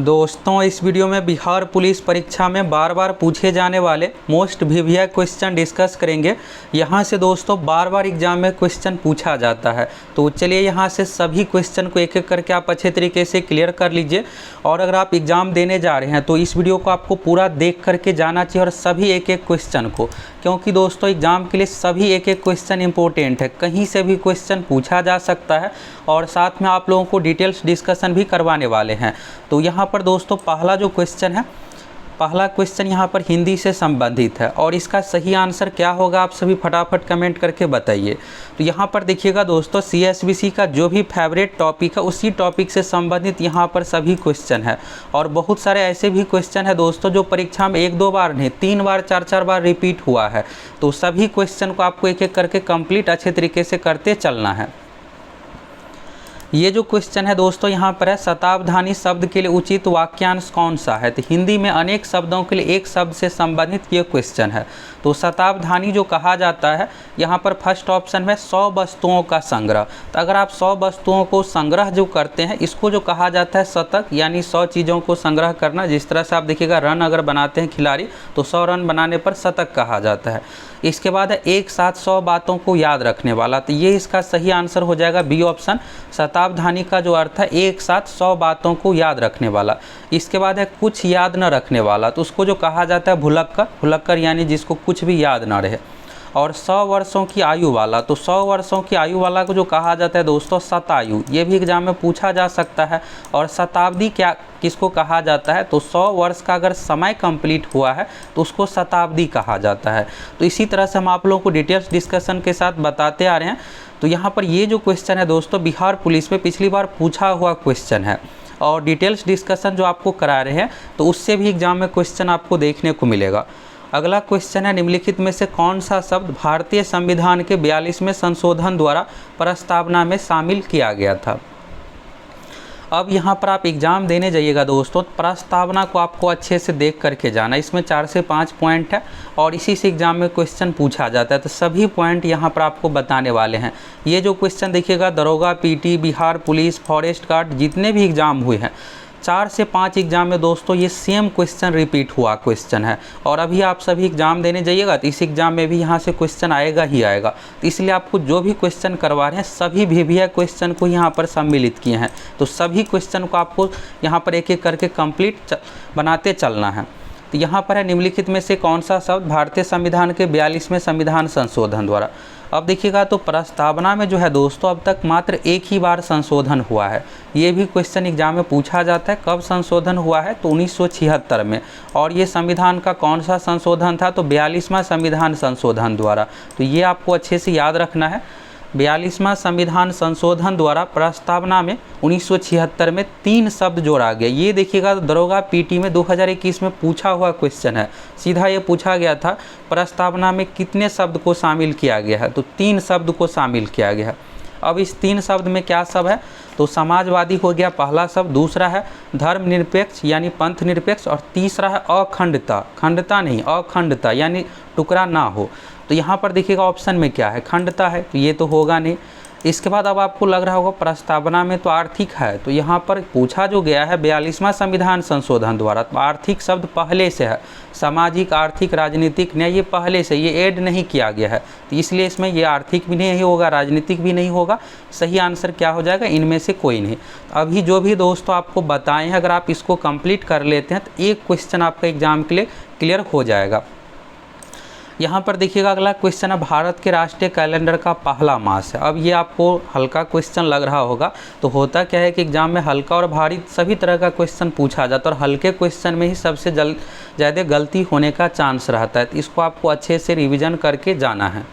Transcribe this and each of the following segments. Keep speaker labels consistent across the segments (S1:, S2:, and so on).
S1: दोस्तों, इस वीडियो में बिहार पुलिस परीक्षा में बार बार पूछे जाने वाले मोस्ट वीवीआई क्वेश्चन डिस्कस करेंगे। यहाँ से दोस्तों बार बार एग्जाम में क्वेश्चन पूछा जाता है, तो चलिए यहाँ से सभी क्वेश्चन को एक एक करके आप अच्छे तरीके से क्लियर कर लीजिए। और अगर आप एग्ज़ाम देने जा रहे हैं तो इस वीडियो को आपको पूरा देख करके जाना चाहिए, और सभी एक एक क्वेश्चन को, क्योंकि दोस्तों एग्ज़ाम के लिए सभी एक एक क्वेश्चन इंपॉर्टेंट है। कहीं से भी क्वेश्चन पूछा जा सकता है और साथ में आप लोगों को डिटेल्स डिस्कशन भी करवाने वाले हैं। तो यहाँ पर दोस्तों पहला जो क्वेश्चन है, पहला क्वेश्चन यहाँ पर हिंदी से संबंधित है, और इसका सही आंसर क्या होगा आप सभी फटाफट कमेंट करके बताइए। तो यहाँ पर देखिएगा दोस्तों, सीएसबीसी का जो भी फेवरेट टॉपिक है उसी टॉपिक से संबंधित यहाँ पर सभी क्वेश्चन है। और बहुत सारे ऐसे भी क्वेश्चन है दोस्तों जो परीक्षा में 1-2 बार नहीं 3 बार 4-4 बार रिपीट हुआ है। तो सभी क्वेश्चन को आपको एक एक करके कंप्लीट अच्छे तरीके से करते चलना है। ये जो क्वेश्चन है दोस्तों यहाँ पर है, शताब्धानी शब्द के लिए उचित वाक्यांश कौन सा है। तो हिंदी में अनेक शब्दों के लिए एक शब्द से संबंधित ये क्वेश्चन है। तो शताब्धानी जो कहा जाता है, यहाँ पर फर्स्ट ऑप्शन में 100 वस्तुओं का संग्रह। तो अगर आप 100 वस्तुओं को संग्रह जो करते हैं, इसको जो कहा जाता है शतक, यानी 100 चीज़ों को संग्रह करना। जिस तरह से आप देखिएगा रन अगर बनाते हैं खिलाड़ी, तो 100 रन बनाने पर शतक कहा जाता है। इसके बाद है एक साथ 100 बातों को याद रखने वाला। तो ये इसका सही आंसर हो जाएगा बी ऑप्शन। शताब्धानी का जो अर्थ है एक साथ 100 बातों को याद रखने वाला। इसके बाद है कुछ याद न रखने वाला, तो उसको जो कहा जाता है भुलक्कर। भुलक्कर यानी जिसको कुछ भी याद ना रहे। और 100 वर्षों की आयु वाला, तो 100 वर्षों की आयु वाला को जो कहा जाता है दोस्तों शतायु। ये भी एग्जाम में पूछा जा सकता है। और शताब्दी क्या किसको कहा जाता है, तो 100 वर्ष का अगर समय कंप्लीट हुआ है तो उसको शताब्दी कहा जाता है। तो इसी तरह से हम आप लोगों को डिटेल्स डिस्कशन के साथ बताते आ रहे हैं। तो यहाँ पर ये जो क्वेश्चन है दोस्तों बिहार पुलिस में पिछली बार पूछा हुआ क्वेश्चन है, और डिटेल्स डिस्कशन जो आपको करा रहे हैं तो उससे भी एग्जाम में क्वेश्चन आपको देखने को मिलेगा। अगला क्वेश्चन है, निम्नलिखित में से कौन सा शब्द भारतीय संविधान के 42वें संशोधन द्वारा प्रस्तावना में शामिल किया गया था। अब यहाँ पर आप एग्ज़ाम देने जाइएगा दोस्तों, प्रस्तावना को आपको अच्छे से देख करके जाना। इसमें 4 से 5 पॉइंट है और इसी से एग्ज़ाम में क्वेश्चन पूछा जाता है। तो सभी पॉइंट यहाँ पर आपको बताने वाले हैं। ये जो क्वेश्चन देखिएगा, दरोगा, PT, Bihar police, forest guard, जितने भी एग्ज़ाम हुए हैं 4 से 5 एग्जाम में दोस्तों ये सेम क्वेश्चन रिपीट हुआ क्वेश्चन है। और अभी आप सभी एग्जाम देने जाइएगा तो इस एग्ज़ाम में भी यहाँ से क्वेश्चन आएगा ही आएगा। तो इसलिए आपको जो भी क्वेश्चन करवा रहे हैं सभी वीवीआई क्वेश्चन को यहाँ पर सम्मिलित किए हैं। तो सभी क्वेश्चन को आपको यहाँ पर एक एक करके कंप्लीट बनाते चलना है। तो यहाँ पर है, निम्नलिखित में से कौन सा शब्द भारतीय संविधान के 42वें संविधान संशोधन द्वारा। अब देखिएगा तो प्रस्तावना में जो है दोस्तों अब तक मात्र एक ही बार संशोधन हुआ है। ये भी क्वेश्चन एग्जाम में पूछा जाता है, कब संशोधन हुआ है, तो 1976 में। और ये संविधान का कौन सा संशोधन था, तो 42वां संविधान संशोधन द्वारा। तो ये आपको अच्छे से याद रखना है। 42वां संविधान संशोधन द्वारा प्रस्तावना में 1976 में 3 शब्द जोड़ा गया। ये देखिएगा दरोगा पीटी में 2021 में पूछा हुआ क्वेश्चन है। सीधा ये पूछा गया था प्रस्तावना में कितने शब्द को शामिल किया गया है, तो 3 शब्द को शामिल किया गया है। अब इस 3 शब्द में क्या सब है, तो समाजवादी हो गया पहला शब्द, दूसरा है धर्मनिरपेक्ष यानी पंथ निरपेक्ष, और तीसरा है अखंडता। खंडता नहीं, अखंडता यानी टुकड़ा ना हो। तो यहाँ पर देखिएगा ऑप्शन में क्या है, खंडता है, तो ये तो होगा नहीं। इसके बाद अब आपको लग रहा होगा प्रस्तावना में तो आर्थिक है, तो यहाँ पर पूछा जो गया है 42वां संविधान संशोधन द्वारा, तो आर्थिक शब्द पहले से है। सामाजिक, आर्थिक, राजनीतिक न्याय ये पहले से, ये ऐड नहीं किया गया है। तो इसलिए इसमें ये आर्थिक भी नहीं होगा, राजनीतिक भी नहीं होगा। सही आंसर क्या हो जाएगा, इनमें से कोई नहीं। अभी जो भी दोस्तों आपको बताएं हैं, अगर आप इसको कंप्लीट कर लेते हैं तो एक क्वेश्चन आपका एग्जाम के लिए क्लियर हो जाएगा। यहाँ पर देखिएगा अगला क्वेश्चन है, भारत के राष्ट्रीय कैलेंडर का पहला मास है। अब ये आपको हल्का क्वेश्चन लग रहा होगा, तो होता क्या है कि एग्जाम में हल्का और भारी सभी तरह का क्वेश्चन पूछा जाता है, और हल्के क्वेश्चन में ही सबसे ज़्यादा गलती होने का चांस रहता है। तो इसको आपको अच्छे से रिवीजन करके जाना है।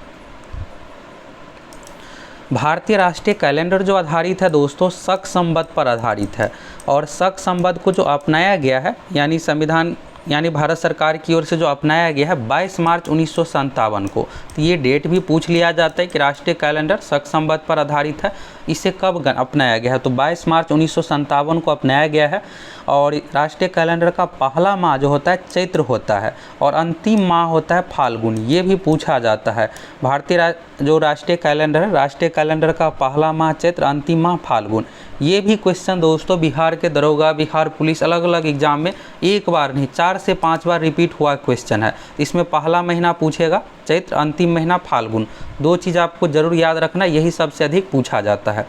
S1: भारतीय राष्ट्रीय कैलेंडर जो आधारित है दोस्तों शक संवत पर आधारित है, और शक संवत को जो अपनाया गया है, यानी संविधान यानी भारत सरकार की ओर से जो अपनाया गया है 22 मार्च 1957 को। तो ये डेट भी पूछ लिया जाता है कि राष्ट्रीय कैलेंडर शक संवत पर आधारित है, इसे कब अपनाया गया है, तो 22 मार्च 1957 को अपनाया गया है। और राष्ट्रीय कैलेंडर का पहला माह जो होता है चैत्र होता है और अंतिम माह होता है फाल्गुन, ये भी पूछा जाता है। भारतीय जो राष्ट्रीय कैलेंडर है, राष्ट्रीय कैलेंडर का पहला माह चैत्र, अंतिम माह फाल्गुन। ये भी क्वेश्चन दोस्तों बिहार के दरोगा, बिहार पुलिस अलग अलग एग्जाम में एक बार नहीं 4 से 5 बार रिपीट हुआ क्वेश्चन है। इसमें पहला महीना पूछेगा चैत्र, अंतिम महीना फाल्गुन, 2 चीज़ आपको जरूर याद रखना, यही सबसे अधिक पूछा जाता है।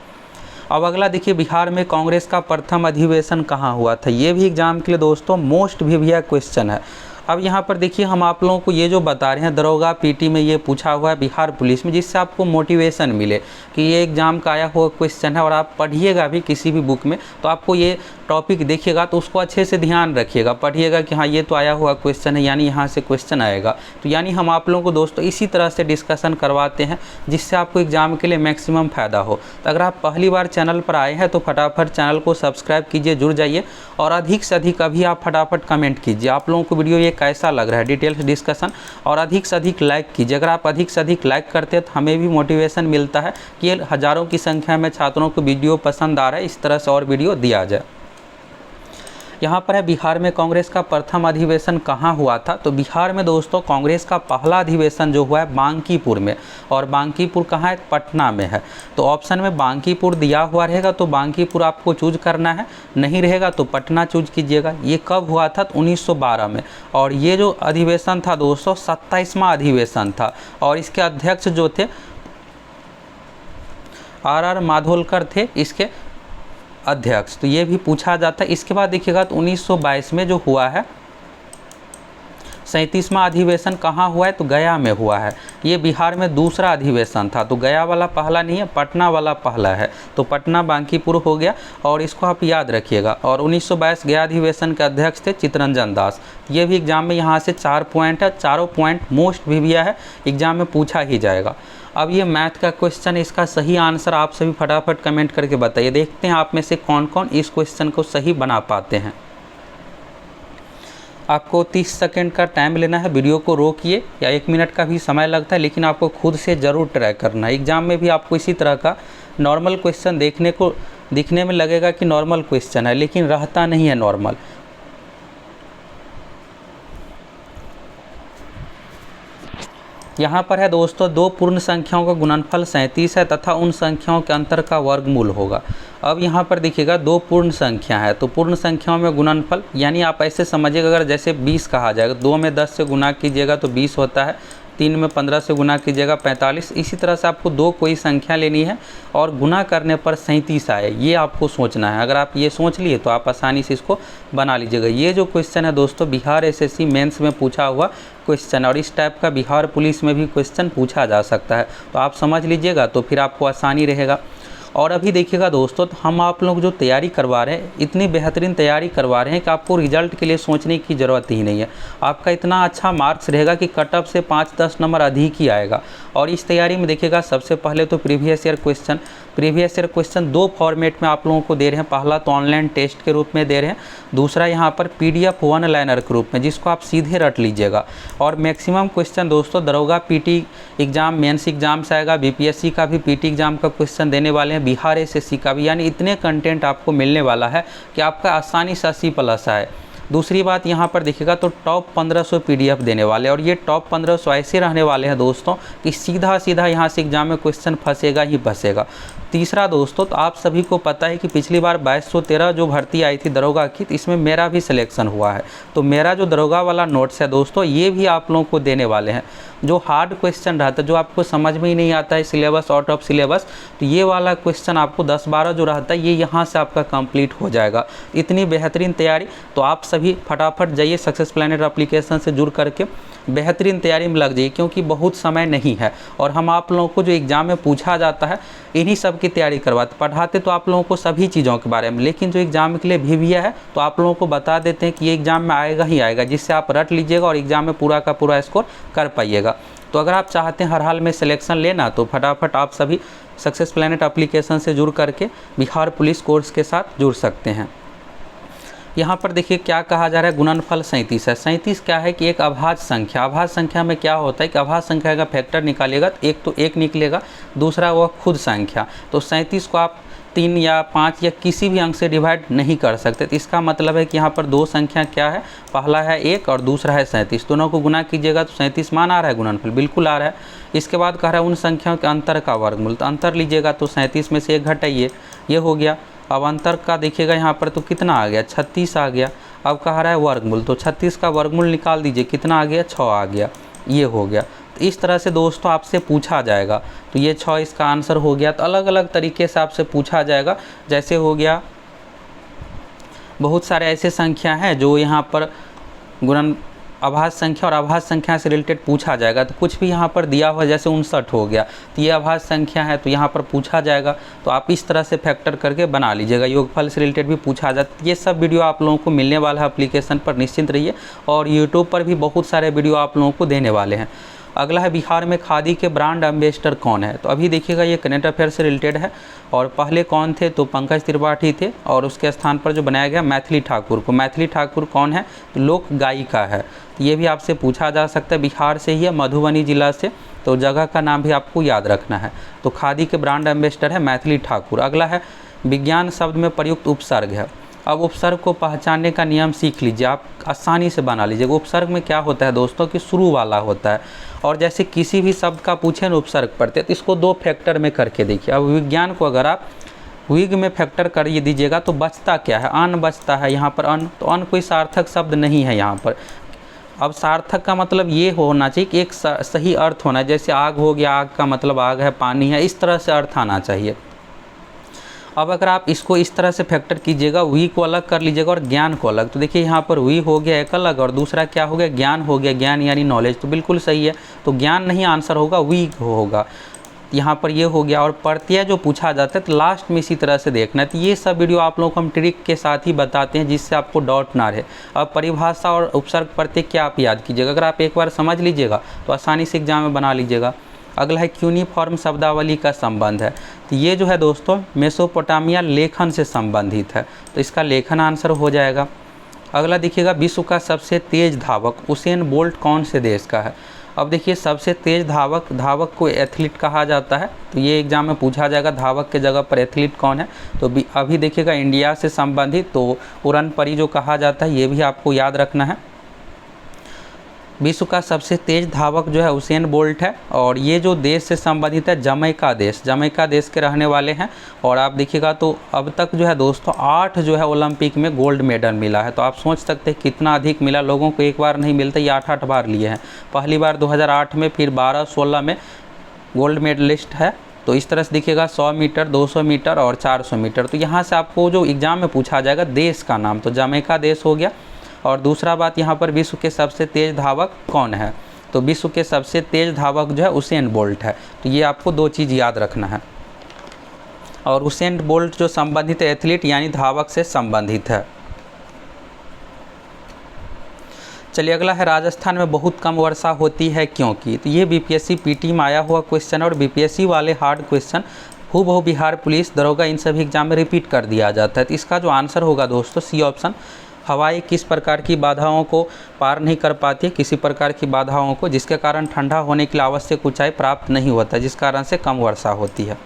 S1: अब अगला देखिए, बिहार में कांग्रेस का प्रथम अधिवेशन कहाँ हुआ था, ये भी एग्जाम के लिए दोस्तों मोस्ट वीवीआई क्वेश्चन है। अब यहाँ पर देखिए हम आप लोगों को ये जो बता रहे हैं दरोगा पीटी में ये पूछा हुआ है बिहार पुलिस में, जिससे आपको मोटिवेशन मिले कि ये एग्जाम का आया हुआ क्वेश्चन है और आप पढ़िएगा भी किसी भी बुक में, तो आपको ये टॉपिक देखिएगा तो उसको अच्छे से ध्यान रखिएगा, पढ़िएगा कि हाँ ये तो आया हुआ क्वेश्चन है, यानी यहाँ से क्वेश्चन आएगा। तो यानी हम आप लोगों को दोस्तों इसी तरह से डिस्कशन करवाते हैं जिससे आपको एग्जाम के लिए मैक्सिमम फ़ायदा हो। तो अगर आप पहली बार चैनल पर आए हैं तो फटाफट चैनल को सब्सक्राइब कीजिए, जुड़ जाइए और अधिक से अधिक अभी आप फटाफट कमेंट कीजिए आप लोगों को वीडियो ये कैसा लग रहा है, डिटेल्स डिस्कशन, और अधिक से अधिक लाइक कीजिए। अगर आप अधिक से अधिक लाइक करते हैं तो हमें भी मोटिवेशन मिलता है कि ये हज़ारों की संख्या में छात्रों को वीडियो पसंद आ रहा है, इस तरह से और वीडियो दिया जाए। यहाँ पर है बिहार में कांग्रेस का प्रथम अधिवेशन कहाँ हुआ था, तो बिहार में दोस्तों कांग्रेस का पहला अधिवेशन जो हुआ है बांकीपुर में, और बांकीपुर कहाँ है, पटना में है। तो ऑप्शन में बांकीपुर दिया हुआ रहेगा तो बांकीपुर आपको चूज करना है, नहीं रहेगा तो पटना चूज कीजिएगा। ये कब हुआ था, तो 1912 में, और ये जो अधिवेशन था दोस्तों 27वां अधिवेशन था और इसके अध्यक्ष जो थे R.R. माधोलकर थे इसके अध्यक्ष। तो ये भी पूछा जाता है। इसके बाद देखिएगा तो 1922 में जो हुआ है 37वां अधिवेशन कहाँ हुआ है, तो गया में हुआ है। ये बिहार में दूसरा अधिवेशन था, तो गया वाला पहला नहीं है, पटना वाला पहला है। तो पटना बांकीपुर हो गया और इसको आप याद रखिएगा। और 1922 गया अधिवेशन के अध्यक्ष थे चित्तरंजन दास। ये भी एग्जाम में यहाँ से 4 पॉइंट है, चारों पॉइंट मोस्ट वीवीआई है, एग्जाम में पूछा ही जाएगा। अब ये मैथ का क्वेश्चन है, इसका सही आंसर आप सभी फटाफट कमेंट करके बताइए। देखते हैं आप में से कौन कौन इस क्वेश्चन को सही बना पाते हैं। आपको 30 सेकंड का टाइम लेना है, वीडियो को रोकिए, या 1 मिनट का भी समय लगता है, लेकिन आपको खुद से ज़रूर ट्राई करना है। एग्जाम में भी आपको इसी तरह का नॉर्मल क्वेश्चन दिखने में लगेगा कि नॉर्मल क्वेश्चन है, लेकिन रहता नहीं है नॉर्मल। यहाँ पर है दोस्तों 2 पूर्ण संख्याओं का गुणनफल 37 है तथा उन संख्याओं के अंतर का वर्गमूल होगा। अब यहाँ पर देखिएगा 2 पूर्ण संख्या है, तो पूर्ण संख्याओं में गुणनफल, यानी आप ऐसे समझिएगा अगर जैसे 20 कहा जाएगा, 2 में 10 से गुना कीजिएगा तो 20 होता है, 3 में 15 से गुना कीजिएगा 45। इसी तरह से आपको 2 कोई संख्या लेनी है और गुना करने पर 37 आए, ये आपको सोचना है। अगर आप ये सोच लिए तो आप आसानी से इसको बना लीजिएगा। ये जो क्वेश्चन है दोस्तों बिहार एसएससी मेंस में पूछा हुआ क्वेश्चन, और इस टाइप का बिहार पुलिस में भी क्वेश्चन पूछा जा सकता है, तो आप समझ लीजिएगा तो फिर आपको आसानी रहेगा। और अभी देखिएगा दोस्तों, तो हम आप लोग जो तैयारी करवा रहे हैं, इतनी बेहतरीन तैयारी करवा रहे हैं कि आपको रिजल्ट के लिए सोचने की ज़रूरत ही नहीं है। आपका इतना अच्छा मार्क्स रहेगा कि कट ऑफ से 5-10 नंबर अधिक ही आएगा। और इस तैयारी में देखिएगा सबसे पहले तो प्रीवियस ईयर क्वेश्चन 2 फॉर्मेट में आप लोगों को दे रहे हैं। पहला तो ऑनलाइन टेस्ट के रूप में दे रहे हैं, दूसरा यहाँ पर PDF 1 लाइनर के रूप में, जिसको आप सीधे रट लीजिएगा। और मैक्सिमम क्वेश्चन दोस्तों दरोगा पीटी एग्जाम, मेंस एग्जाम से आएगा, BPSC का भी पीटी एग्जाम का क्वेश्चन देने वाले हैं, बिहार एसएससी का भी, यानी इतने कंटेंट आपको मिलने वाला है कि आपका आसानी से 80+ आए। दूसरी बात यहाँ पर देखिएगा तो टॉप 1500 PDF देने वाले, और ये टॉप 1500 ऐसे रहने वाले हैं दोस्तों कि सीधा यहाँ से एग्जाम में क्वेश्चन फंसेगा ही फंसेगा। तीसरा दोस्तों, तो आप सभी को पता है कि पिछली बार 2213 जो भर्ती आई थी दरोगा की, तो इसमें मेरा भी सिलेक्शन हुआ है। तो मेरा जो दरोगा वाला नोट्स है दोस्तों, ये भी आप लोगों को देने वाले हैं। जो हार्ड क्वेश्चन रहता है, जो आपको समझ में ही नहीं आता है, सिलेबस आउट ऑफ सिलेबस, तो ये वाला क्वेश्चन आपको 10-12 जो रहता है, ये यहाँ से आपका कंप्लीट हो जाएगा। इतनी बेहतरीन तैयारी, तो आप सभी फटाफट जाइए सक्सेस प्लैनेट एप्लीकेशन से जुड़ करके बेहतरीन तैयारी में लग जाइए, क्योंकि बहुत समय नहीं है और हम आप लोगों को जो एग्ज़ाम में पूछा जाता है इन्हीं सब की तैयारी करवाते। पढ़ाते तो आप लोगों को सभी चीज़ों के बारे में, लेकिन जो एग्ज़ाम के लिए वीवीआई है तो आप लोगों को बता देते हैं कि ये एग्ज़ाम में आएगा ही आएगा, जिससे आप रट लीजिएगा और एग्ज़ाम में पूरा का पूरा स्कोर कर पाइएगा। तो अगर आप चाहते हैं हर हाल में सिलेक्शन लेना, तो फटाफट आप सभी सक्सेस प्लैनेट एप्लीकेशन से जुड़ करके बिहार पुलिस कोर्स के साथ जुड़ सकते हैं। यहाँ पर देखिए क्या कहा जा रहा है, गुणनफल 37 है। 37 क्या है कि एक अभाज्य संख्या, अभाज्य संख्या में क्या होता है कि अभाज्य संख्या का फैक्टर निकालिएगा तो एक तो एक निकलेगा, दूसरा वह खुद संख्या। तो 37 को आप 3 या 5 या किसी भी अंक से डिवाइड नहीं कर सकते। तो इसका मतलब है कि यहाँ पर दो संख्या क्या है, पहला है 1 और दूसरा है 37, दोनों को गुना कीजिएगा तो 37 मान आ रहा है, गुणनफल बिल्कुल आ रहा है। इसके बाद कह रहा है उन संख्याओं के अंतर का वर्गमूल, तो अंतर लीजिएगा तो 37 में से 1 घटाइए, ये हो गया। अब अंतर का देखिएगा यहाँ पर तो कितना आ गया, 36 आ गया। अब कह रहा है वर्गमूल, तो 36 का वर्गमूल निकाल दीजिए, कितना आ गया, 6 आ गया, ये हो गया। तो इस तरह से दोस्तों आपसे पूछा जाएगा, तो ये 6 इसका आंसर हो गया। तो अलग अलग तरीके से आपसे पूछा जाएगा, जैसे हो गया बहुत सारे ऐसे संख्या हैं जो यहाँ पर गुणन अभाज्य संख्या और अभाज्य संख्या से रिलेटेड पूछा जाएगा। तो कुछ भी यहाँ पर दिया हुआ, जैसे 59 हो गया, तो ये अभाज्य संख्या है तो यहाँ पर पूछा जाएगा। तो आप इस तरह से फैक्टर करके बना लीजिएगा। योगफल से रिलेटेड भी पूछा जाता है। ये सब वीडियो आप लोगों को मिलने वाला है एप्लीकेशन पर, निश्चिंत रहिए। और यूट्यूब पर भी बहुत सारे वीडियो आप लोगों को देने वाले हैं। अगला है बिहार में खादी के ब्रांड एम्बेसडर कौन है। तो अभी देखिएगा ये करंट अफेयर से रिलेटेड है। और पहले कौन थे, तो पंकज त्रिपाठी थे, और उसके स्थान पर जो बनाया गया मैथिली ठाकुर को। मैथिली ठाकुर कौन है, तो लोक गायिका है। तो ये भी आपसे पूछा जा सकता है, बिहार से ही है, मधुबनी जिला से। तो जगह का नाम भी आपको याद रखना है। तो खादी के ब्रांड एम्बेसडर है मैथिली ठाकुर। अगला है विज्ञान शब्द में प्रयुक्त उपसर्ग है। अब उपसर्ग को पहचानने का नियम सीख लीजिए, आप आसानी से बना लीजिएगा। उपसर्ग में क्या होता है दोस्तों कि शुरू वाला होता है, और जैसे किसी भी शब्द का पूछे न उपसर्ग पढ़ते तो इसको 2 फैक्टर में करके देखिए। अब विज्ञान को अगर आप विग में फैक्टर कर दीजिएगा तो बचता क्या है, अन बचता है। यहाँ पर अन, तो अन कोई सार्थक शब्द नहीं है यहाँ पर। अब सार्थक का मतलब ये होना चाहिए कि एक सही अर्थ होना है। जैसे आग हो गया, आग का मतलब आग है, पानी है, इस तरह से अर्थ आना चाहिए। अब अगर आप इसको इस तरह से फैक्टर कीजिएगा, वी को अलग कर लीजिएगा और ज्ञान को अलग, तो देखिए यहाँ पर वी हो गया एक अलग, और दूसरा क्या हो गया, ज्ञान हो गया। ज्ञान यानी नॉलेज, तो बिल्कुल सही है। तो ज्ञान नहीं आंसर होगा, वी होगा। यहाँ पर ये हो गया। और प्रत्यय जो पूछा जाता है तो लास्ट में इसी तरह से देखना है। तो ये सब वीडियो आप लोगों को हम ट्रिक के साथ ही बताते हैं, जिससे आपको डाउट ना रहे। अब परिभाषा और उपसर्ग प्रत्यय क्या आप याद कीजिएगा, अगर आप एक बार समझ लीजिएगा तो आसानी से एग्जाम में बना लीजिएगा। अगला है क्यूनिफॉर्म शब्दावली का संबंध है। तो ये जो है दोस्तों मेसोपोटामिया लेखन से संबंधित है, तो इसका लेखन आंसर हो जाएगा। अगला देखिएगा विश्व का सबसे तेज धावक उसेन बोल्ट कौन से देश का है। अब देखिए सबसे तेज धावक को एथलीट कहा जाता है, तो ये एग्जाम में पूछा जाएगा धावक के जगह पर एथलीट कौन है। तो अभी देखिएगा इंडिया से संबंधित तो उड़न परी जो कहा जाता है, ये भी आपको याद रखना है। विश्व का सबसे तेज धावक जो है उसेन बोल्ट है, और ये जो देश से संबंधित है जमैका देश के रहने वाले हैं। और आप देखिएगा तो अब तक जो है दोस्तों 8 जो है ओलंपिक में गोल्ड मेडल मिला है। तो आप सोच सकते हैं कितना अधिक मिला, लोगों को एक बार नहीं मिलता, ये 8 बार लिए हैं। पहली बार 2008 में, फिर 12, 16 में गोल्ड मेडलिस्ट है। तो इस तरह से देखिएगा 100 मीटर, 200 मीटर और 400 मीटर। तो यहाँ से आपको जो एग्ज़ाम में पूछा जाएगा देश का नाम, तो जमैका देश हो गया। और दूसरा बात यहाँ पर विश्व के सबसे तेज धावक कौन है, तो विश्व के सबसे तेज धावक जो है उसेन बोल्ट है। तो ये आपको 2 चीज़ याद रखना है। और उसेन बोल्ट जो संबंधित है एथलीट यानी धावक से संबंधित है। चलिए अगला है राजस्थान में बहुत कम वर्षा होती है क्योंकि। तो ये बीपीएससी पीटी में आया हुआ क्वेश्चन, और बीपीएससी वाले हार्ड क्वेश्चन हूबहू बिहार पुलिस दरोगा इन सभी एग्जाम में रिपीट कर दिया जाता है। तो इसका जो आंसर होगा दोस्तों सी ऑप्शन। हवाएं किस प्रकार की बाधाओं को पार नहीं कर पाती है, किसी प्रकार की बाधाओं को, जिसके कारण ठंडा होने के लिए आवश्यक ऊंचाई प्राप्त नहीं होता, जिस कारण से कम वर्षा होती है।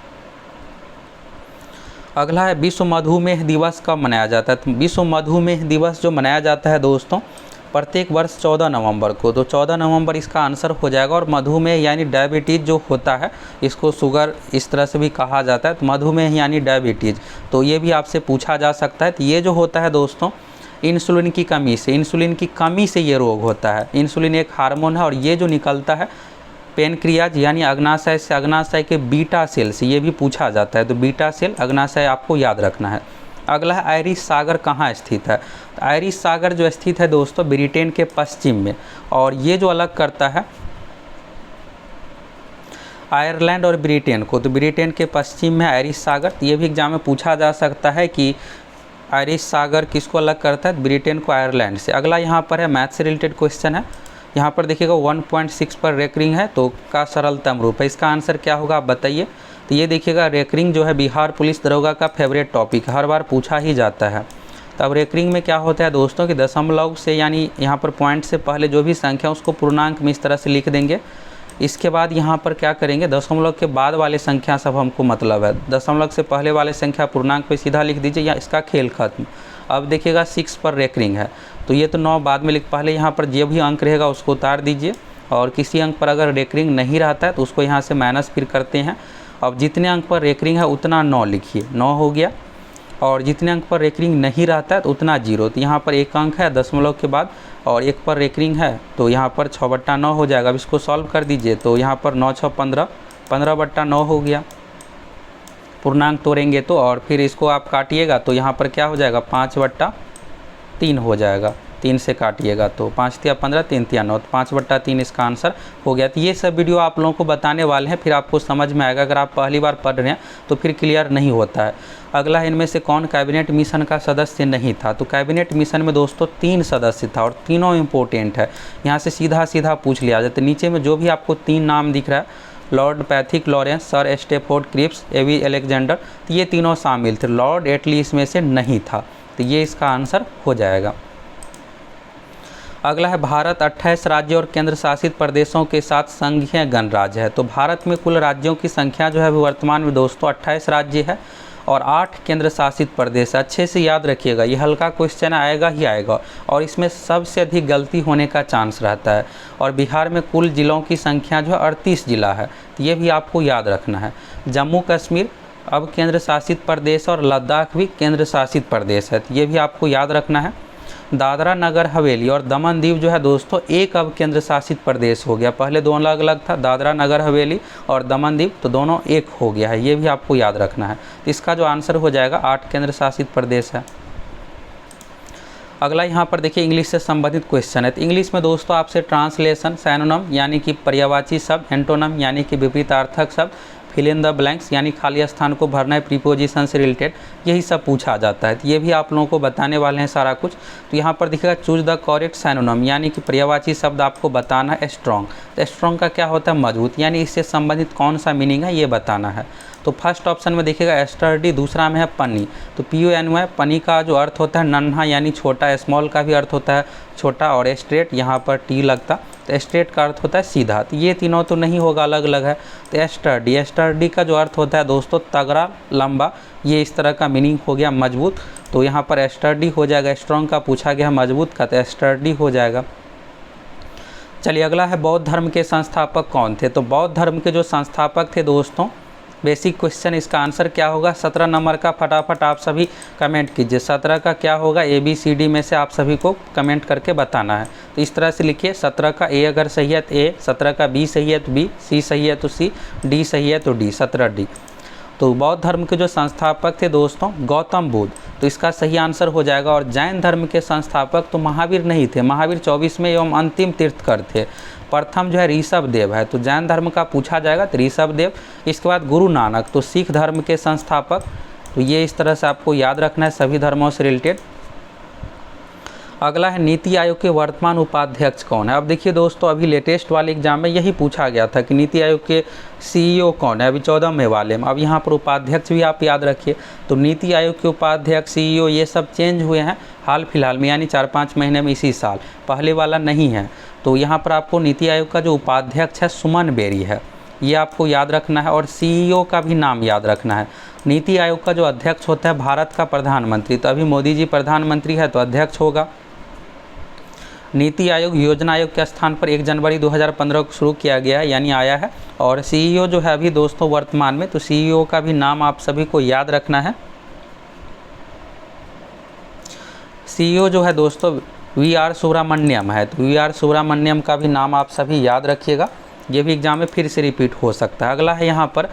S1: अगला है विश्व मधुमेह दिवस कब मनाया जाता है। तो विश्व मधुमेह दिवस जो मनाया जाता है दोस्तों प्रत्येक वर्ष 14 नवंबर को, तो 14 नवंबर इसका आंसर हो जाएगा। और मधुमेह यानी डायबिटीज़ जो होता है, इसको शुगर इस तरह से भी कहा जाता है, तो मधुमेह यानी डायबिटीज़, तो ये भी आपसे पूछा जा सकता है। तो ये जो होता है दोस्तों इंसुलिन की कमी से ये रोग होता है। इंसुलिन एक हार्मोन है, और ये जो निकलता है पेनक्रियाज यानी अग्नाशय से, अग्नाशय के बीटा सेल से, ये भी पूछा जाता है। तो बीटा सेल अग्नाशय आपको याद रखना है। अगला है आयरिश सागर कहाँ स्थित है। तो आयरिश सागर जो स्थित है दोस्तों ब्रिटेन के पश्चिम में, और ये जो अलग करता है आयरलैंड और ब्रिटेन को, तो ब्रिटेन के पश्चिम में आयरिश सागर। तो ये भी एग्जाम में पूछा जा सकता है कि आयरिश सागर किसको अलग करता है, ब्रिटेन को आयरलैंड से। अगला यहाँ पर है मैथ से रिलेटेड क्वेश्चन है। यहाँ पर देखिएगा 1.6 पर रेकरिंग है, तो का सरलतम रूप है। इसका आंसर क्या होगा आप बताइए। तो ये देखिएगा रेकरिंग जो है बिहार पुलिस दरोगा का फेवरेट टॉपिक है, हर बार पूछा ही जाता है। तब रेकरिंग में क्या होता है दोस्तों कि दशमलव से यानी यहाँ पर पॉइंट से पहले जो भी संख्या उसको पूर्णांक में इस तरह से लिख देंगे। इसके बाद यहाँ पर क्या करेंगे, दशमलव के बाद वाले संख्या सब हमको मतलब है, दशमलव से पहले वाले संख्या पूर्णांक पे सीधा लिख दीजिए या इसका खेल खत्म। अब देखिएगा 6 पर रेकरिंग है तो ये तो 9 बाद में लिख, पहले यहाँ पर जो भी अंक रहेगा उसको उतार दीजिए और किसी अंक पर अगर रेकरिंग नहीं रहता है तो उसको यहाँ से माइनस फिर करते हैं। अब जितने अंक पर रेकरिंग है उतना 9 लिखिए, 9 हो गया। और जितने अंक पर रेकरिंग नहीं रहता है तो उतना 0, तो यहाँ पर एक अंक है दशमलव के बाद और 1 पर रेकरिंग है तो यहाँ पर 6/9 हो जाएगा। अब इसको सॉल्व कर दीजिए तो यहाँ पर 9 6 15, 15/9 हो गया। पूर्णांक तोड़ेंगे तो और फिर इसको आप काटिएगा तो यहाँ पर क्या हो जाएगा 5/3 हो जाएगा, 3 से काटिएगा तो 5 तिया 15, 3 तिया 9, तो 5/3 इसका आंसर हो गया। तो ये सब वीडियो आप लोगों को बताने वाले हैं, फिर आपको समझ में आएगा। अगर आप पहली बार पढ़ रहे हैं तो फिर क्लियर नहीं होता है। अगला इनमें से कौन कैबिनेट मिशन का सदस्य नहीं था, तो कैबिनेट मिशन में दोस्तों 3 सदस्य था और तीनों इम्पोर्टेंट है, यहाँ से सीधा सीधा पूछ लिया जाता है। नीचे में जो भी आपको 3 नाम दिख रहा है, Lord Pethick Lawrence, sir Stafford Cripps, A V Alexander, तो ये तीनों शामिल थे। लॉर्ड एटली इसमें से नहीं था, तो ये इसका आंसर हो जाएगा। अगला है भारत 28 राज्यों और केंद्र शासित प्रदेशों के साथ संघीय गणराज्य है। तो भारत में कुल राज्यों की संख्या जो है वर्तमान में दोस्तों 28 राज्य है और 8 केंद्र शासित प्रदेश। अच्छे से याद रखिएगा, ये हल्का क्वेश्चन आएगा ही आएगा और इसमें सबसे अधिक गलती होने का चांस रहता है। और बिहार में कुल जिलों की संख्या जो है 38 जिला है, तो ये भी आपको याद रखना है। जम्मू कश्मीर अब केंद्र शासित प्रदेश और लद्दाख भी केंद्र शासित प्रदेश है, तो ये भी आपको याद रखना है। दादरा नगर हवेली और दमन दीव जो है दोस्तों एक अब केंद्र शासित प्रदेश हो गया, पहले दोनों अलग अलग था, दादरा नगर हवेली और दमन दीव, तो दोनों एक हो गया है, ये भी आपको याद रखना है। इसका जो आंसर हो जाएगा 8 केंद्र शासित प्रदेश है। अगला यहाँ पर देखिए इंग्लिश से संबंधित क्वेश्चन है। तो इंग्लिश में दोस्तों आपसे ट्रांसलेशन, सैनोनम यानी कि पर्यायवाची शब्द, एंटोनम यानी कि विपरीतार्थक शब्द, फिल इन द ब्लैंक्स यानी खाली स्थान को भरना है प्रीपोजिशन से रिलेटेड, यही सब पूछा जाता है। तो ये भी आप लोगों को बताने वाले हैं सारा कुछ। तो यहाँ पर दिखेगा चूज द करेक्ट सैनोनम यानी कि पर्यायवाची शब्द आपको बताना है स्ट्रॉन्ग। तो स्ट्रॉन्ग का क्या होता है मजबूत, यानी इससे संबंधित कौन सा मीनिंग है ये बताना है। तो फर्स्ट ऑप्शन में देखिएगा स्टर्डी, दूसरा में है पनी। तो PONY है, पनी का जो अर्थ होता है नन्हा यानी छोटा, स्मॉल का भी अर्थ होता है छोटा, और स्ट्रेट यहाँ पर टी लगता, तो स्ट्रेट का अर्थ होता है सीधा। तो ये तीनों तो नहीं होगा, अलग अलग है। तो स्टर्डी, स्टर्डी का जो अर्थ होता है दोस्तों तगड़ा, लंबा, ये इस तरह का मीनिंग हो गया मजबूत, तो यहाँ पर स्टर्डी हो जाएगा। स्ट्रॉन्ग का पूछा गया मजबूत का, तो स्टर्डी हो जाएगा। चलिए अगला है बौद्ध धर्म के संस्थापक कौन थे। तो बौद्ध धर्म के जो संस्थापक थे दोस्तों, बेसिक क्वेश्चन, इसका आंसर क्या होगा 17 नंबर का, फटाफट आप सभी कमेंट कीजिए। 17 का क्या होगा, ABCD में से आप सभी को कमेंट करके बताना है। तो इस तरह से लिखिए, 17 का A अगर सही है तो A, 17 का B सही है तो B, C सही है तो C, D सही है तो D, 17D। तो बौद्ध धर्म के जो संस्थापक थे दोस्तों गौतम बुद्ध, तो इसका सही आंसर हो जाएगा। और जैन धर्म के संस्थापक तो महावीर नहीं थे, महावीर 24वें एवं अंतिम तीर्थकर थे। प्रथम जो है ऋषभ देव है, तो जैन धर्म का पूछा जाएगा तो ऋषभ देव। इसके बाद गुरु नानक, तो सिख धर्म के संस्थापक, तो ये इस तरह से आपको याद रखना है सभी धर्मों से रिलेटेड। अगला है नीति आयोग के वर्तमान उपाध्यक्ष कौन है। अब देखिए दोस्तों, अभी लेटेस्ट वाले एग्जाम में यही पूछा गया था कि नीति आयोग के CEO कौन है, अभी 14वें वाले में। अब यहाँ पर उपाध्यक्ष भी आप याद रखिए। तो नीति आयोग के उपाध्यक्ष, CEO ये सब चेंज हुए हैं हाल फिलहाल में, यानी 4-5 महीने में, इसी साल, पहले वाला नहीं है। तो यहाँ पर आपको नीति आयोग का जो उपाध्यक्ष है सुमन बेरी है, ये आपको याद रखना है। और CEO का भी नाम याद रखना है। नीति आयोग का जो अध्यक्ष होता है भारत का प्रधानमंत्री, तो अभी मोदी जी प्रधानमंत्री है तो अध्यक्ष होगा। नीति आयोग योजना आयोग के स्थान पर 1 जनवरी 2015 को शुरू किया गया है, यानी आया है। और CEO जो है अभी दोस्तों वर्तमान में, तो CEO का भी नाम आप सभी को याद रखना है। CEO जो है दोस्तों VR सुब्रमण्यम है, तो VR सुब्रमण्यम का भी नाम आप सभी याद रखिएगा, ये भी एग्जाम में फिर से रिपीट हो सकता है। अगला है यहाँ पर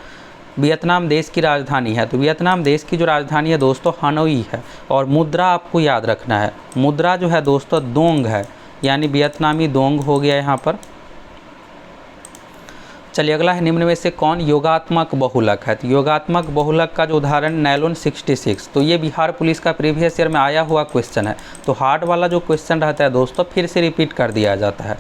S1: वियतनाम देश की राजधानी है। तो वियतनाम देश की जो राजधानी है दोस्तों हनोई है। और मुद्रा आपको याद रखना है, मुद्रा जो है दोस्तों दोंग है, यानी वियतनामी दोंग हो गया यहाँ पर। चलिए अगला है निम्न में से कौन योगात्मक बहुलक है। तो योगात्मक बहुलक का जो उदाहरण नायलॉन 66, तो ये बिहार पुलिस का प्रीवियस ईयर में आया हुआ क्वेश्चन है। तो हार्ड वाला जो क्वेश्चन रहता है दोस्तों फिर से रिपीट कर दिया जाता है।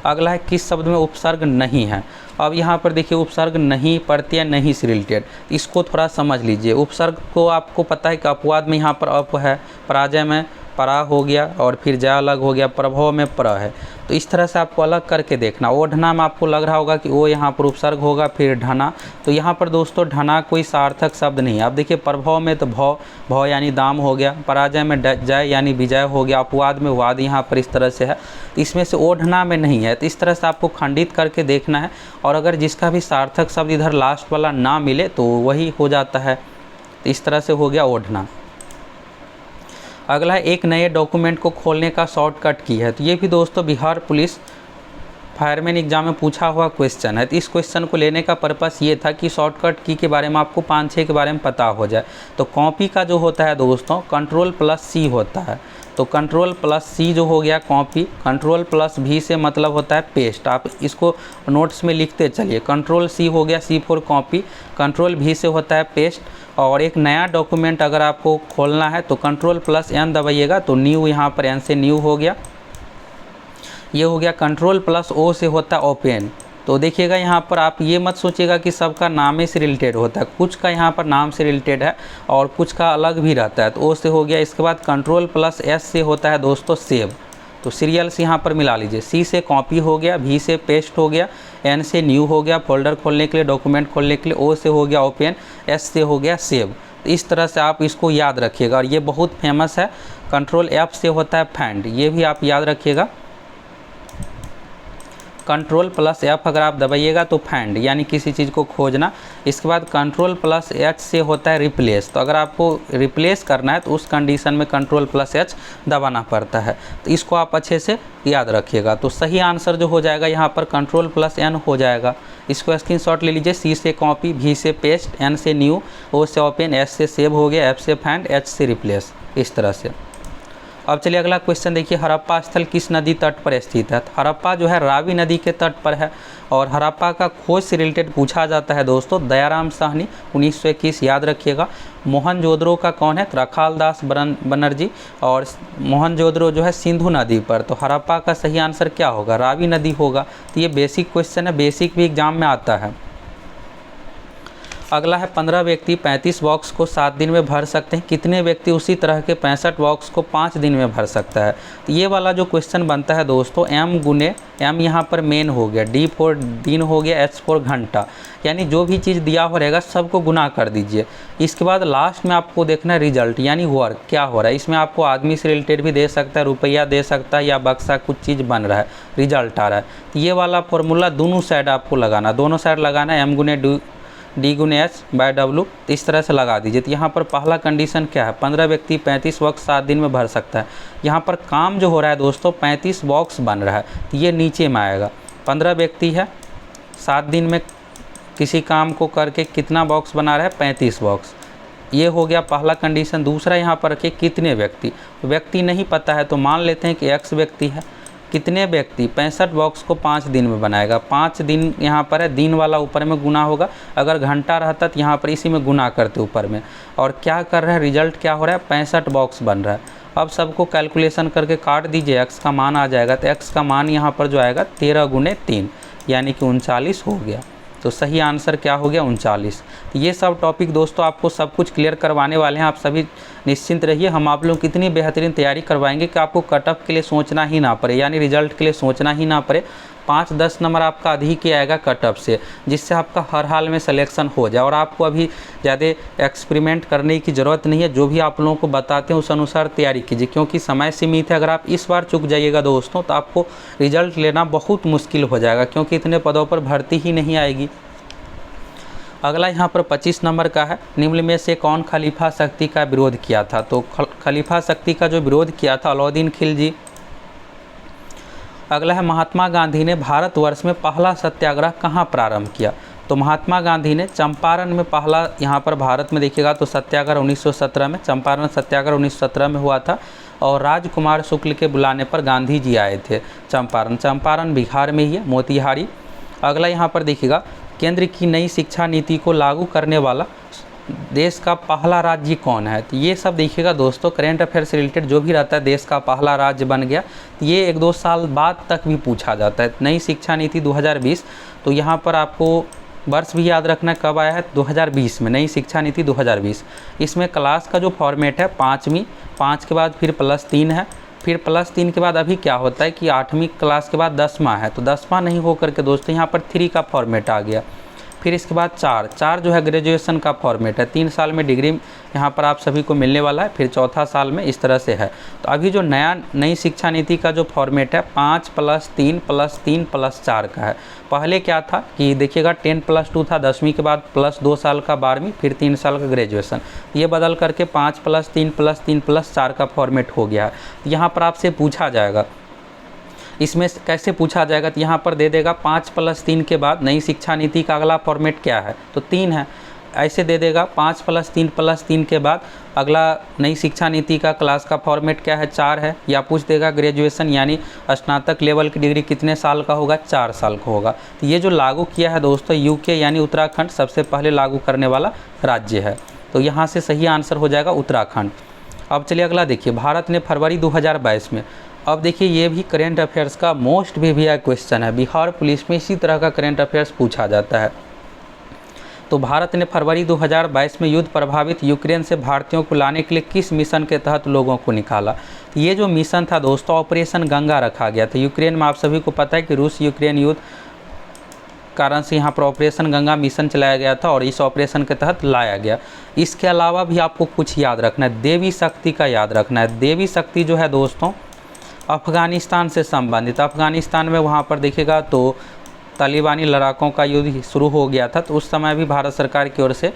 S1: अगला है किस शब्द में उपसर्ग नहीं है। अब यहाँ पर देखिए उपसर्ग नहीं, प्रत्यय नहीं से रिलेटेड, इसको थोड़ा समझ लीजिए। उपसर्ग को आपको पता है कि अपवाद में यहाँ पर अप है, पराजय में परा हो गया और फिर जय अलग हो गया, प्रभव में प्र है। तो इस तरह से आपको अलग करके देखना। ओढ़ना में आपको लग रहा होगा कि वो यहाँ पर उपसर्ग होगा, फिर ढना, तो यहाँ पर दोस्तों ढना कोई सार्थक शब्द नहीं है। अब देखिए प्रभव में तो भव यानी दाम हो गया, पराजय में जय यानी विजय हो गया, अपवाद में वाद यहाँ पर इस तरह से है, तो इसमें से ओढ़ना में नहीं है। तो इस तरह से आपको खंडित करके देखना है, और अगर जिसका भी सार्थक शब्द इधर लास्ट वाला ना मिले तो वही हो जाता है। तो इस तरह से हो गया ओढ़ना। अगला है एक नए डॉक्यूमेंट को खोलने का शॉर्टकट की है। तो ये भी दोस्तों बिहार पुलिस फायरमैन एग्जाम में पूछा हुआ क्वेश्चन है। तो इस क्वेश्चन को लेने का पर्पस ये था कि शॉर्टकट की के बारे में आपको 5-6 के बारे में पता हो जाए। तो कॉपी का जो होता है दोस्तों Ctrl+C होता है। तो Ctrl+C जो हो गया कॉपी, Ctrl+V से मतलब होता है पेस्ट। आप इसको नोट्स में लिखते चलिए। Ctrl+C हो गया, C फॉर कॉपी, Ctrl+V से होता है पेस्ट। और एक नया डॉक्यूमेंट अगर आपको खोलना है तो Ctrl+N दबाइएगा, तो न्यू यहाँ पर N से न्यू हो गया, ये हो गया। Ctrl+O से होता है ओपन। तो देखिएगा यहाँ पर आप ये मत सोचिएगा कि सबका नाम से रिलेटेड होता है, कुछ का यहाँ पर नाम से रिलेटेड है और कुछ का अलग भी रहता है। तो O से हो गया। इसके बाद Ctrl+S से होता है दोस्तों सेव, तो सीरियल्स यहाँ पर मिला लीजिए। C से कॉपी हो गया, V से पेस्ट हो गया, N से न्यू हो गया फोल्डर खोलने के लिए, डॉक्यूमेंट खोलने के लिए, O से हो गया ओपन, S से हो गया सेव। तो इस तरह से आप इसको याद रखिएगा, और ये बहुत फेमस है। Ctrl+F से होता है फाइंड, ये भी आप याद रखिएगा। Ctrl+F अगर आप दबाइएगा तो फाइंड यानी किसी चीज़ को खोजना। इसके बाद Ctrl+H से होता है रिप्लेस, तो अगर आपको रिप्लेस करना है तो उस कंडीशन में Ctrl+H दबाना पड़ता है। तो इसको आप अच्छे से याद रखिएगा। तो सही आंसर जो हो जाएगा यहाँ पर Ctrl+N हो जाएगा। इसको स्क्रीनशॉट ले लीजिए। C से कॉपी, V से पेस्ट, N से न्यू, O से ओपन, S से सेव हो गया, F से फाइंड, H से रिप्लेस, इस तरह से। अब चलिए अगला क्वेश्चन देखिए, हड़प्पा स्थल किस नदी तट पर स्थित है। तो हड़प्पा जो है रावी नदी के तट पर है, और हड़प्पा का खोज से रिलेटेड पूछा जाता है दोस्तों। दयाराम साहनी 1921 याद रखिएगा। मोहनजोदड़ो का कौन है, रखालदास बनर्जी, और मोहनजोदड़ो जो है सिंधु नदी पर। तो हड़प्पा का सही आंसर क्या होगा, रावी नदी होगा। तो ये बेसिक क्वेश्चन है, बेसिक भी एग्जाम में आता है। अगला है 15 व्यक्ति 35 बॉक्स को 7 दिन में भर सकते हैं, कितने व्यक्ति उसी तरह के 65 बॉक्स को 5 दिन में भर सकता है। तो ये वाला जो क्वेश्चन बनता है दोस्तों, M गुने M यहाँ पर मेन हो गया, D फॉर दिन हो गया, H फॉर घंटा, यानी जो भी चीज़ दिया हो रहेगा सबको गुना कर दीजिए। इसके बाद लास्ट में आपको देखना है रिजल्ट यानी वर्क क्या हो रहा है। इसमें आपको आदमी से रिलेटेड भी दे सकता है, रुपया दे सकता है, या बक्सा कुछ चीज़ बन रहा है, रिजल्ट आ रहा है। तो ये वाला फॉर्मूला दोनों साइड आपको लगाना, दोनों साइड लगाना है, M गुने D गुने H बाय W, तो इस तरह से लगा दीजिए। तो यहाँ पर पहला कंडीशन क्या है, 15 व्यक्ति 35 बॉक्स 7 दिन में भर सकता है। यहाँ पर काम जो हो रहा है दोस्तों 35 बॉक्स बन रहा है, तो ये नीचे में आएगा। 15 व्यक्ति है, 7 दिन में किसी काम को करके कितना बॉक्स बना रहा है, 35 बॉक्स, ये हो गया पहला कंडीशन। दूसरा यहाँ पर रखिए कितने व्यक्ति, व्यक्ति नहीं पता है तो मान लेते हैं कि X व्यक्ति है। कितने व्यक्ति, 65 बॉक्स को 5 दिन में बनाएगा। 5 दिन यहाँ पर है, दिन वाला ऊपर में गुना होगा, अगर घंटा रहता तो यहाँ पर इसी में गुना करते ऊपर में। और क्या कर रहा है, रिजल्ट क्या हो रहा है, 65 बॉक्स बन रहा है। अब सबको कैलकुलेशन करके काट दीजिए, X का मान आ जाएगा। तो X का मान यहाँ पर जो आएगा 13 गुने 3 यानी कि 39 हो गया। तो सही आंसर क्या हो गया, 39। तो ये सब टॉपिक दोस्तों आपको सब कुछ क्लियर करवाने वाले हैं, आप सभी निश्चिंत रहिए। हम आप लोगों की इतनी बेहतरीन तैयारी करवाएंगे कि आपको कट ऑफ के लिए सोचना ही ना पड़े, यानी रिजल्ट के लिए सोचना ही ना पड़े। 5-10 नंबर आपका अधिक ही आएगा कट ऑफ से, जिससे आपका हर हाल में सिलेक्शन हो जाए। और आपको अभी ज़्यादा एक्सपेरिमेंट करने की ज़रूरत नहीं है, जो भी आप लोगों को बताते हैं उस अनुसार तैयारी कीजिए, क्योंकि समय सीमित है। अगर आप इस बार चूक जाइएगा दोस्तों तो आपको रिजल्ट लेना बहुत मुश्किल हो जाएगा, क्योंकि इतने पदों पर भर्ती ही नहीं आएगी। अगला यहाँ पर 25 नंबर का है, निम्न में से कौन खलीफा शक्ति का विरोध किया था। तो खलीफा शक्ति का जो विरोध किया था अलाउद्दीन खिलजी। अगला है महात्मा गांधी ने भारतवर्ष में पहला सत्याग्रह कहाँ प्रारंभ किया। तो महात्मा गांधी ने चंपारण में पहला, यहाँ पर भारत में देखिएगा तो सत्याग्रह 1917 में, चंपारण सत्याग्रह 1917 में हुआ था, और राजकुमार शुक्ल के बुलाने पर गांधी जी आए थे चंपारण बिहार में ही है, मोतिहारी। अगला यहाँ पर देखिएगा, केंद्र की नई शिक्षा नीति को लागू करने वाला देश का पहला राज्य कौन है। तो ये सब देखिएगा दोस्तों, करेंट अफेयर से रिलेटेड जो भी रहता है, देश का पहला राज्य बन गया, तो ये 1-2 साल बाद तक भी पूछा जाता है। नई शिक्षा नीति 2020, तो यहाँ पर आपको वर्ष भी याद रखना कब आया है, 2020 में, नई शिक्षा नीति 2020। इसमें क्लास का जो फॉर्मेट है 5वीं, 5 के बाद फिर +3 है, फिर +3 के बाद अभी क्या होता है कि 8वीं क्लास के बाद 10वां है, तो 10वां नहीं हो करके दोस्तों यहाँ पर 3 का फॉर्मेट आ गया। फिर इसके बाद 4 जो है ग्रेजुएशन का फॉर्मेट है, 3 साल में डिग्री यहाँ पर आप सभी को मिलने वाला है, फिर चौथा साल में इस तरह से है। तो अभी जो नई शिक्षा नीति का जो फॉर्मेट है 5 + 3 + 3 + 4 का है। पहले क्या था कि देखिएगा 10+2 था, 10वीं के बाद +2 साल का 12वीं, फिर 3 साल का ग्रेजुएशन, ये बदल करके 5 + 3 + 3 + 4 का फॉर्मेट हो गया है। यहाँ पर आपसे पूछा जाएगा, इसमें कैसे पूछा जाएगा, तो यहाँ पर दे देगा 5 + 3 के बाद नई शिक्षा नीति का अगला फॉर्मेट क्या है, तो 3 है, ऐसे दे देगा 5 + 3 + 3 के बाद अगला नई शिक्षा नीति का क्लास का फॉर्मेट क्या है, 4 है, या पूछ देगा ग्रेजुएशन यानी स्नातक लेवल की डिग्री कितने साल का होगा, 4 साल का होगा। तो ये जो लागू किया है दोस्तों यूके यानी उत्तराखंड सबसे पहले लागू करने वाला राज्य है, तो यहाँ से सही आंसर हो जाएगा उत्तराखंड। अब चलिए अगला देखिए, भारत ने फरवरी 2022 में, अब देखिए ये भी करेंट अफेयर्स का मोस्ट VVI क्वेश्चन है, बिहार पुलिस में इसी तरह का करेंट अफेयर्स पूछा जाता है। तो भारत ने फरवरी 2022 में युद्ध प्रभावित यूक्रेन से भारतीयों को लाने के लिए किस मिशन के तहत लोगों को निकाला। तो ये जो मिशन था दोस्तों ऑपरेशन गंगा रखा गया था। यूक्रेन में आप सभी को पता है कि रूस यूक्रेन युद्ध कारण से यहाँ पर ऑपरेशन गंगा मिशन चलाया गया था और इस ऑपरेशन के तहत लाया गया। इसके अलावा भी आपको कुछ याद रखना है, देवी शक्ति का याद रखना है। देवी शक्ति जो है दोस्तों अफ़गानिस्तान से संबंधित, अफ़गानिस्तान में वहाँ पर देखिएगा तो तालिबानी लड़ाकों का युद्ध शुरू हो गया था, तो उस समय भी भारत सरकार की ओर से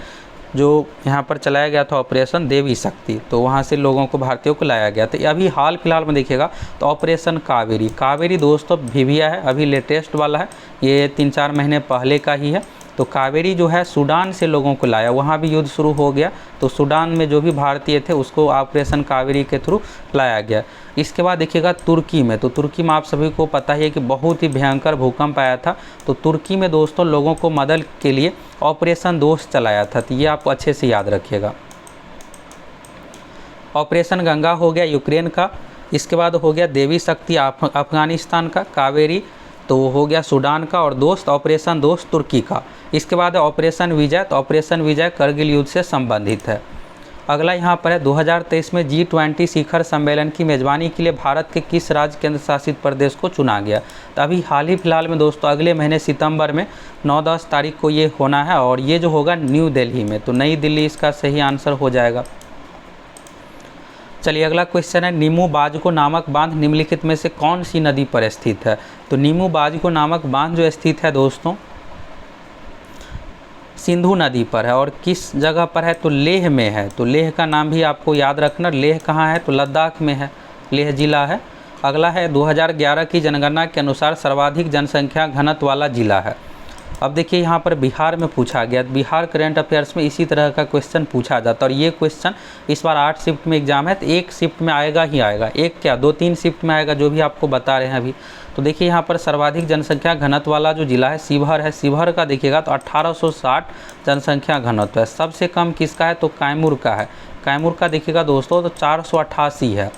S1: जो यहाँ पर चलाया गया था ऑपरेशन देवी शक्ति, तो वहाँ से लोगों को भारतीयों को लाया गया था। अभी हाल फिलहाल में देखिएगा तो ऑपरेशन कावेरी, कावेरी दोस्तों VVI है, अभी लेटेस्ट वाला है, ये 3-4 महीने पहले का ही है। तो कावेरी जो है सूडान से लोगों को लाया, वहाँ भी युद्ध शुरू हो गया, तो सूडान में जो भी भारतीय थे उसको ऑपरेशन कावेरी के थ्रू लाया गया। इसके बाद देखिएगा तुर्की में, तो तुर्की में आप सभी को पता है कि बहुत ही भयंकर भूकंप आया था, तो तुर्की में दोस्तों लोगों को मदद के लिए ऑपरेशन दोस्त चलाया था, तो ये आप अच्छे से याद रखिएगा। ऑपरेशन गंगा हो गया यूक्रेन का, इसके बाद हो गया देवी शक्ति अफ़गानिस्तान का, कावेरी तो हो गया सूडान का, और दोस्त ऑपरेशन दोस्त तुर्की का। इसके बाद है ऑपरेशन विजय, तो ऑपरेशन विजय करगिल युद्ध से संबंधित है। अगला यहाँ पर है 2023 में G20 शिखर सम्मेलन की मेज़बानी के लिए भारत के किस राज्य केंद्र शासित प्रदेश को चुना गया। तो अभी हाल ही फिलहाल में दोस्तों अगले महीने सितंबर में 9-10 तारीख को ये होना है, और ये जो होगा न्यू दिल्ली में, तो नई दिल्ली इसका सही आंसर हो जाएगा। चलिए अगला क्वेश्चन है, नीमू बाजको नामक बांध निम्नलिखित में से कौन सी नदी पर स्थित है। तो नीमू बाजको नामक बांध जो स्थित है दोस्तों सिंधु नदी पर है, और किस जगह पर है, तो लेह में है। तो लेह का नाम भी आपको याद रखना, लेह कहाँ है, तो लद्दाख में है, लेह जिला है। अगला है 2011 की जनगणना के अनुसार सर्वाधिक जनसंख्या घनत्व वाला जिला है। अब देखिए यहाँ पर बिहार में पूछा गया, बिहार करंट अफेयर्स में इसी तरह का क्वेश्चन पूछा जाता है, और ये क्वेश्चन इस बार 8 शिफ्ट में एग्जाम है, तो एक शिफ्ट में आएगा ही आएगा, एक क्या 2-3 शिफ्ट में आएगा, जो भी आपको बता रहे हैं अभी। तो देखिए यहाँ पर सर्वाधिक जनसंख्या घनत्व वाला जो जिला है शिवहर है, शिवहर का देखिएगा तो 1860 जनसंख्या घनत्व है। सबसे कम किसका है, तो कैमूर का है, कैमूर का देखिएगा दोस्तों तो 488 है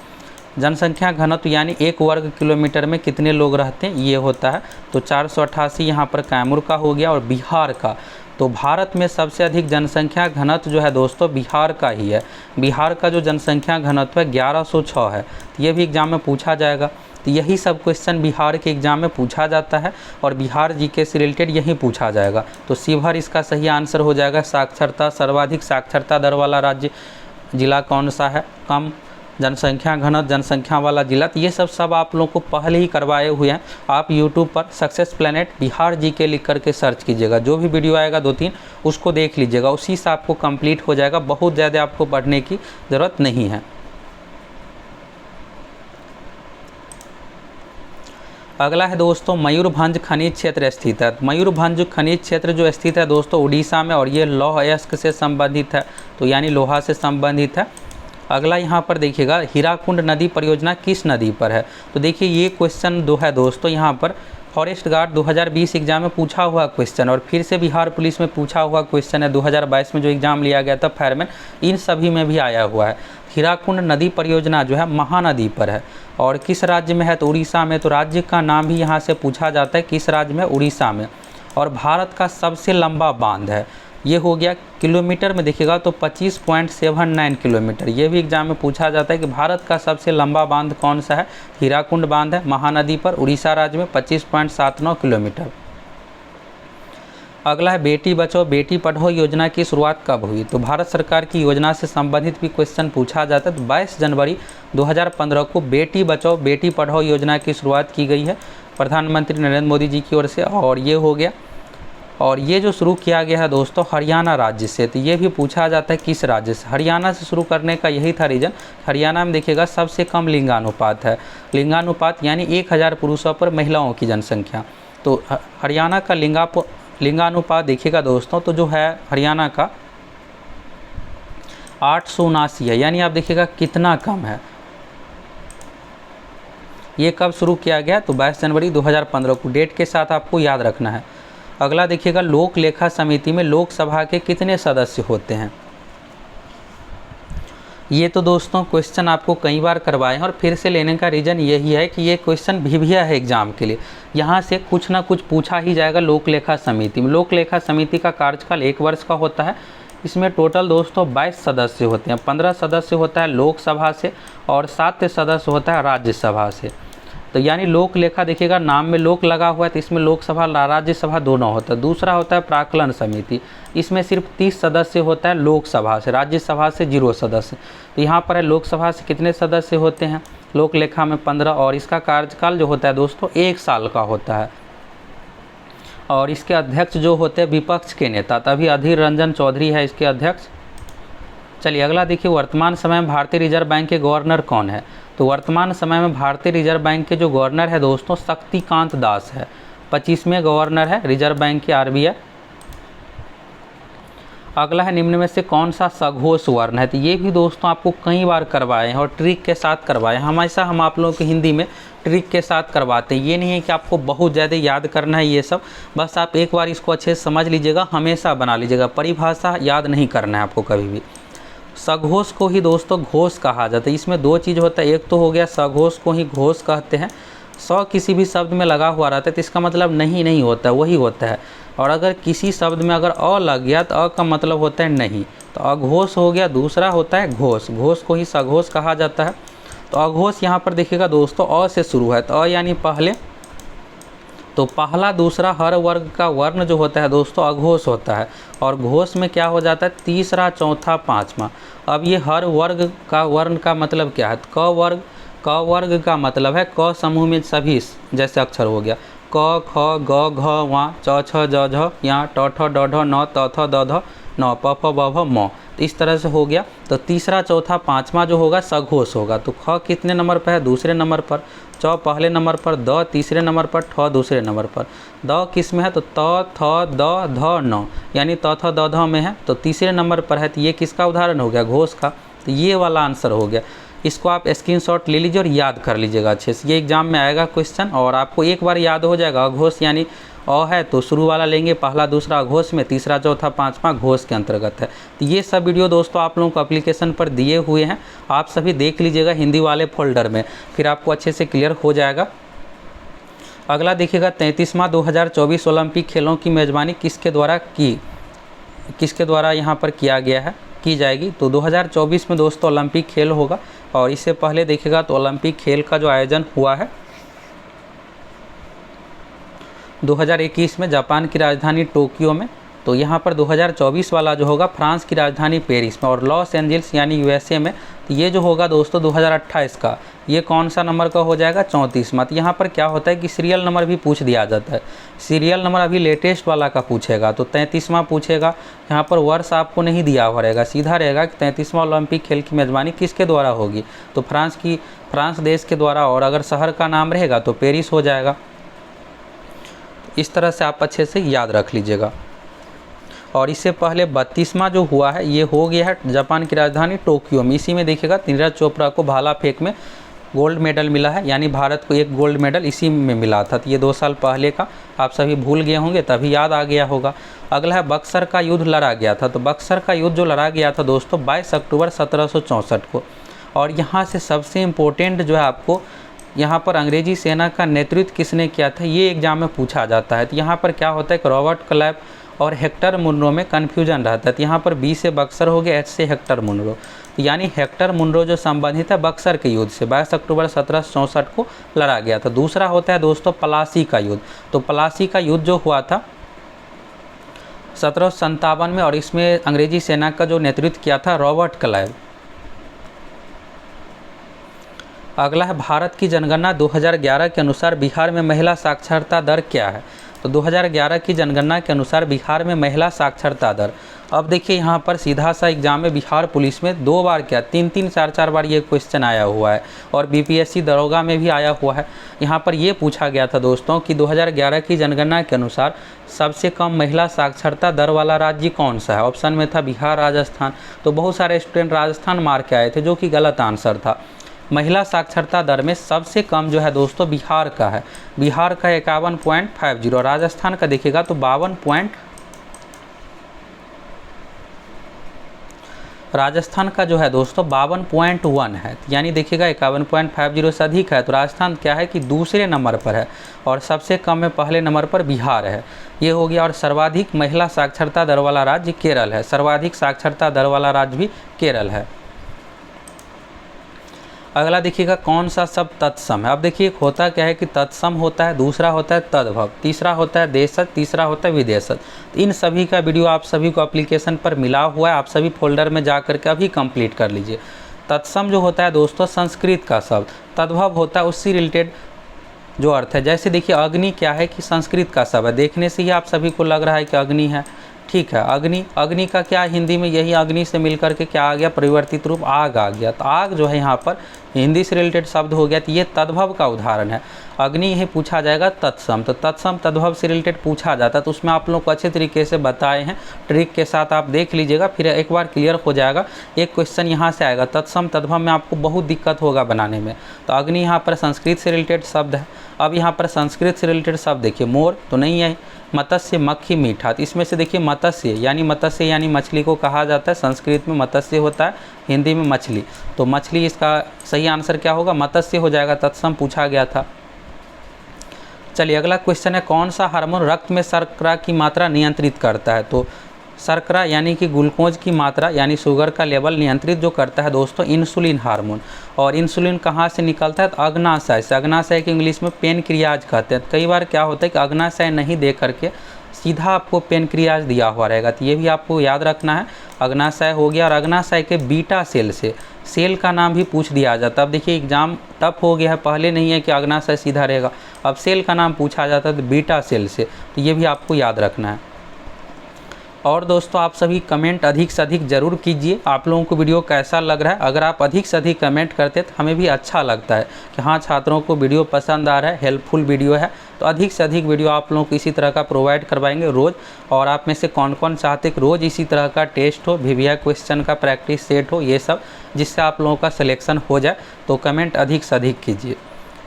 S1: जनसंख्या घनत्व, यानी 1 वर्ग किलोमीटर में कितने लोग रहते हैं ये होता है, तो 488 यहाँ पर कैमूर का हो गया। और बिहार का, तो भारत में सबसे अधिक जनसंख्या घनत्व जो है दोस्तों बिहार का ही है, बिहार का जो जनसंख्या घनत्व है 1106 है, तो ये भी एग्जाम में पूछा जाएगा। तो यही सब क्वेश्चन बिहार के एग्जाम में पूछा जाता है, और बिहार जीके से रिलेटेड यही पूछा जाएगा, तो शिवहर इसका सही आंसर हो जाएगा। साक्षरता, सर्वाधिक साक्षरता दर वाला राज्य जिला कौन सा है, कम जनसंख्या घनत्व जनसंख्या वाला जिला, तो ये सब आप लोगों को पहले ही करवाए हुए हैं। आप YouTube पर सक्सेस प्लेनेट बिहार जीके लिख करके सर्च कीजिएगा, जो भी वीडियो आएगा 2-3 उसको देख लीजिएगा, उसी से आपको कंप्लीट हो जाएगा, बहुत ज़्यादा आपको पढ़ने की ज़रूरत नहीं है। अगला है दोस्तों मयूरभंज खनिज क्षेत्र स्थित है। मयूरभंज खनिज क्षेत्र जो स्थित है दोस्तों उड़ीसा में, और ये लौह अयस्क से संबंधित है, तो यानी लोहा से संबंधित है। अगला यहाँ पर देखिएगा, हीराकुंड नदी परियोजना किस नदी पर है। तो देखिए ये क्वेश्चन जो है दोस्तों यहाँ पर फॉरेस्ट गार्ड 2020 एग्जाम में पूछा हुआ क्वेश्चन, और फिर से बिहार पुलिस में पूछा हुआ क्वेश्चन है 2022 में जो एग्ज़ाम लिया गया था फायरमैन, इन सभी में भी आया हुआ है। हीराकुंड नदी परियोजना जो है महानदी पर है और किस राज्य में है, तो उड़ीसा में। तो राज्य का नाम भी यहाँ से पूछा जाता है, किस राज्य में, उड़ीसा में। और भारत का सबसे लंबा बांध है, ये हो गया किलोमीटर में देखिएगा तो 25.79 किलोमीटर। ये भी एग्जाम में पूछा जाता है कि भारत का सबसे लंबा बांध कौन सा है, हीराकुंड बांध है महानदी पर, उड़ीसा राज्य में 25.79 किलोमीटर। अगला है बेटी बचाओ बेटी पढ़ाओ योजना की शुरुआत कब हुई। तो भारत सरकार की योजना से संबंधित भी क्वेश्चन पूछा जाता है। तो 22 जनवरी 2015 को बेटी बचाओ बेटी पढ़ाओ योजना की शुरुआत की गई है प्रधानमंत्री नरेंद्र मोदी जी की ओर से, और ये हो गया। और ये जो शुरू किया गया है दोस्तों हरियाणा राज्य से, तो ये भी पूछा जाता है किस राज्य से। हरियाणा से शुरू करने का यही था रीज़न, हरियाणा में देखिएगा सबसे कम लिंगानुपात है, लिंगानुपात यानी 1000 पुरुषों पर महिलाओं की जनसंख्या। तो हरियाणा का लिंगानुपात देखिएगा दोस्तों, तो जो है हरियाणा का 879 है, यानी आप देखिएगा कितना कम है। ये कब शुरू किया गया, तो 22 जनवरी 2015 को, डेट के साथ आपको याद रखना है। अगला देखिएगा लोक लेखा समिति में लोकसभा के कितने सदस्य होते हैं। ये तो दोस्तों क्वेश्चन आपको कई बार करवाए हैं और फिर से लेने का रीज़न यही है कि ये क्वेश्चन भिभिया है एग्जाम के लिए, यहाँ से कुछ ना कुछ पूछा ही जाएगा लोक लेखा समिति में। लोक लेखा समिति का कार्यकाल 1 वर्ष का होता है। इसमें टोटल दोस्तों 22 सदस्य होते हैं, 15 सदस्य होता है लोकसभा से और 7 सदस्य होता है राज्यसभा से। तो यानी लोक लेखा देखिएगा नाम में लोक लगा हुआ है, तो इसमें लोकसभा राज्यसभा दोनों होता है। दूसरा होता है प्राक्कलन समिति, इसमें सिर्फ 30 सदस्य होता है लोकसभा से, राज्यसभा से 0 सदस्य। तो यहाँ पर है लोकसभा से कितने सदस्य होते हैं, लोक लेखा में 15, और इसका कार्यकाल जो होता है दोस्तों 1 साल का होता है। और इसके अध्यक्ष जो होते हैं विपक्ष के नेता, तभी अधीर रंजन चौधरी है इसके अध्यक्ष। चलिए अगला देखिए, वर्तमान समय में भारतीय रिजर्व बैंक के गवर्नर कौन है। तो वर्तमान समय में भारतीय रिजर्व बैंक के जो गवर्नर है दोस्तों शक्तिकांत दास है, 25वें गवर्नर है रिजर्व बैंक के आरबीआई। अगला है निम्न में से कौन सा सघोष वर्ण है। तो ये भी दोस्तों आपको कई बार करवाए हैं और ट्रिक के साथ करवाए हैं। हमेशा हम आप लोगों को हिंदी में ट्रिक के साथ करवाते हैं, ये नहीं है कि आपको बहुत ज़्यादा याद करना है ये सब, बस आप एक बार इसको अच्छे से समझ लीजिएगा, हमेशा बना लीजिएगा, परिभाषा याद नहीं करना है आपको कभी भी। सघोष को ही दोस्तों घोष कहा जाता है। इसमें 2 चीज़ होता है, एक तो हो गया सघोष को ही घोष कहते हैं, स किसी भी शब्द में लगा हुआ रहता है तो इसका मतलब नहीं होता है, वही होता है। और अगर किसी शब्द में अगर अ लग गया तो अ का मतलब होता है नहीं, तो अघोष हो गया। दूसरा होता है घोष, घोष को ही सघोष कहा जाता है। तो अघोष यहाँ पर देखिएगा दोस्तों अ से शुरू है, तो अ यानी पहले, तो पहला दूसरा हर वर्ग का वर्ण जो होता है दोस्तों अघोष होता है। और घोष में क्या हो जाता है, तीसरा चौथा पाँचवा। अब ये हर वर्ग का वर्ण का मतलब क्या है, क वर्ग का मतलब है क समूह में सभी जैसे अक्षर हो गया, क ख ग घ व च छ ज झ यहाँ ट ठ ड ढ न त थ द ध न प फ ब भ म। तो इस तरह से हो गया। तो तीसरा चौथा पाँचवा जो होगा सघोष होगा। तो ख कितने नंबर पर है, दूसरे नंबर पर, च पहले नंबर पर, द तीसरे नंबर पर, ठ दूसरे नंबर पर। द किस में है, तो त थ द ध न, यानी त थ द ध में है, तो तीसरे नंबर पर है। तो ये किसका उदाहरण हो गया, घोष का। तो ये वाला आंसर हो गया। इसको आप स्क्रीनशॉट ले लीजिए और याद कर लीजिएगा अच्छे से, ये एग्जाम में आएगा क्वेश्चन और आपको एक बार याद हो जाएगा। अघोष यानी अ है तो शुरू वाला लेंगे, पहला दूसरा अघोष में, तीसरा चौथा पाँचवा घोष के अंतर्गत है। तो ये सब वीडियो दोस्तों आप लोगों को एप्लीकेशन पर दिए हुए हैं, आप सभी देख लीजिएगा हिंदी वाले फोल्डर में, फिर आपको अच्छे से क्लियर हो जाएगा। अगला देखिएगा 33वां 2024 ओलंपिक खेलों की मेज़बानी किसके द्वारा यहाँ पर किया गया है, की जाएगी। तो 2024 में दोस्तों ओलंपिक खेल होगा। और इससे पहले देखिएगा तो ओलंपिक खेल का जो आयोजन हुआ है 2021 में जापान की राजधानी टोक्यो में। तो यहाँ पर 2024 वाला जो होगा फ्रांस की राजधानी पेरिस में, और लॉस एंजल्स यानी यूएसए में। तो ये जो होगा दोस्तों 2028 का, ये कौन सा नंबर का हो जाएगा, 34वां। तो यहाँ पर क्या होता है कि सीरियल नंबर भी पूछ दिया जाता है। सीरियल नंबर अभी लेटेस्ट वाला का पूछेगा तो 33वां पूछेगा। यहाँ पर वर्ष आपको नहीं दिया हुआ रहेगा, सीधा रहेगा कि 33वां ओलंपिक खेल की मेज़बानी किसके द्वारा होगी, तो फ्रांस देश के द्वारा। और अगर शहर का नाम रहेगा तो पेरिस हो जाएगा। इस तरह से आप अच्छे से याद रख लीजिएगा। और इससे पहले 32वां जो हुआ है ये हो गया है जापान की राजधानी टोक्यो में। इसी में देखिएगा नीरज चोपड़ा को भाला फेंक में गोल्ड मेडल मिला है, यानी भारत को एक गोल्ड मेडल इसी में मिला था। तो ये 2 साल पहले का आप सभी भूल गए होंगे, तभी याद आ गया होगा। अगला है बक्सर का युद्ध लड़ा गया था। तो बक्सर का युद्ध जो लड़ा गया था दोस्तों 22 अक्टूबर 1764 को। और यहाँ से सबसे इम्पोर्टेंट जो है आपको यहाँ पर अंग्रेजी सेना का नेतृत्व किसने किया था, ये एग्जाम में पूछा जाता है। तो यहाँ पर क्या होता है कि रॉबर्ट क्लाइव और हेक्टर मुनरो में कन्फ्यूजन रहता है। तो यहाँ पर बी से बक्सर हो गया, एच से हेक्टर मुनरो। यानी हेक्टर मुनरो जो संबंधित है बक्सर के युद्ध से 22 अक्टूबर 1764 को लड़ा गया था। दूसरा होता है दोस्तों प्लासी का युद्ध। तो प्लासी का युद्ध जो हुआ था 1757 में, और इसमें अंग्रेजी सेना का जो नेतृत्व किया था रॉबर्ट क्लाइव। अगला है भारत की जनगणना 2011 के अनुसार बिहार में महिला साक्षरता दर क्या है। तो 2011 की जनगणना के अनुसार बिहार में महिला साक्षरता दर, अब देखिए यहाँ पर सीधा सा एग्जाम में बिहार पुलिस में 2 बार क्या 3-3 4-4 बार ये क्वेश्चन आया हुआ है, और बीपीएससी दरोगा में भी आया हुआ है। यहाँ पर ये पूछा गया था दोस्तों कि 2011 की जनगणना के अनुसार सबसे कम महिला साक्षरता दर वाला राज्य कौन सा है। ऑप्शन में था बिहार, राजस्थान। तो बहुत सारे स्टूडेंट राजस्थान मार के आए थे, जो कि गलत आंसर था। महिला साक्षरता दर में सबसे कम जो है दोस्तों बिहार का है। बिहार का 51.50, राजस्थान का देखिएगा तो 52 राजस्थान का जो है दोस्तों 52.1 है। यानी देखिएगा 51.50 से अधिक है। तो राजस्थान क्या है कि दूसरे नंबर पर है, और सबसे कम में पहले नंबर पर बिहार है। ये हो गया। और सर्वाधिक महिला साक्षरता दर वाला राज्य केरल है। सर्वाधिक साक्षरता दर वाला राज्य भी केरल है। अगला देखिएगा कौन सा शब्द तत्सम है। अब देखिए होता क्या है कि तत्सम होता है, दूसरा होता है तद्भव, तीसरा होता है देशज, तीसरा होता है विदेशज। इन सभी का वीडियो आप सभी को एप्लीकेशन पर मिला हुआ है, आप सभी फोल्डर में जा करके अभी कंप्लीट कर लीजिए। तत्सम जो होता है दोस्तों संस्कृत का शब्द, तद्भव होता है उससे रिलेटेड जो अर्थ है। जैसे देखिए अग्नि क्या है कि संस्कृत का शब्द है, देखने से ही आप सभी को लग रहा है कि अग्नि है, ठीक है। अग्नि, अग्नि का क्या हिंदी में यही अग्नि से मिलकर के क्या आ गया, परिवर्तित रूप आग आ गया। तो आग जो है यहाँ पर हिंदी से रिलेटेड शब्द हो गया। तो ये तद्भव का उदाहरण है। अग्नि यही पूछा जाएगा तत्सम। तो तत्सम तद्भव से रिलेटेड पूछा जाता है। तो उसमें आप लोग को अच्छे तरीके से बताए हैं, ट्रिक के साथ आप देख लीजिएगा, फिर एक बार क्लियर हो जाएगा। एक क्वेश्चन यहाँ से आएगा तत्सम तद्भव में, आपको बहुत दिक्कत होगा बनाने में। तो अग्नि यहाँ पर संस्कृत से रिलेटेड शब्द है। अब यहाँ पर संस्कृत से रिलेटेड शब्द देखिए, मोर तो नहीं है, मत्स्य मक्खी मीठा। तो इसमें से देखिए मत्स्य यानी मछली को कहा जाता है। संस्कृत में मत्स्य होता है, हिंदी में मछली। तो मछली इसका सही आंसर क्या होगा, मत्स्य हो जाएगा। तत्सम पूछा गया था। चलिए अगला क्वेश्चन है कौन सा हार्मोन रक्त में शर्करा की मात्रा नियंत्रित करता है। तो शर्करा यानी कि ग्लूकोज की मात्रा यानी शुगर का लेवल नियंत्रित जो करता है दोस्तों इंसुलिन हार्मोन। और इंसुलिन कहाँ से निकलता है, तो अग्नाशय से। अग्नाशय की इंग्लिश में पेनक्रियाज कहते हैं। कई बार क्या होता है कि अग्नाशय नहीं दे करके सीधा आपको पेनक्रियाज दिया हुआ रहेगा। तो ये भी आपको याद रखना है। अग्नाशय हो गया, और अग्नाशय के बीटा सेल से सेल का नाम भी पूछ दिया जाता है। अब देखिए एग्जाम टफ हो गया है, पहले नहीं है कि अग्नाशय सीधा रहेगा, अब सेल का नाम पूछा जाता है तो बीटा सेल से। तो ये भी आपको याद रखना है। और दोस्तों आप सभी कमेंट अधिक से अधिक ज़रूर कीजिए, आप लोगों को वीडियो कैसा लग रहा है। अगर आप अधिक से अधिक कमेंट करते तो हमें भी अच्छा लगता है कि हाँ छात्रों को वीडियो पसंद आ रहा है, हेल्पफुल वीडियो है। तो अधिक से अधिक वीडियो आप लोगों को इसी तरह का प्रोवाइड करवाएंगे रोज़। और आप में से कौन कौन चाहते कि रोज़ इसी तरह का टेस्ट हो, VVI क्वेश्चन का प्रैक्टिस सेट हो, ये सब, जिससे आप लोगों का सिलेक्शन हो जाए। तो कमेंट अधिक से अधिक कीजिए।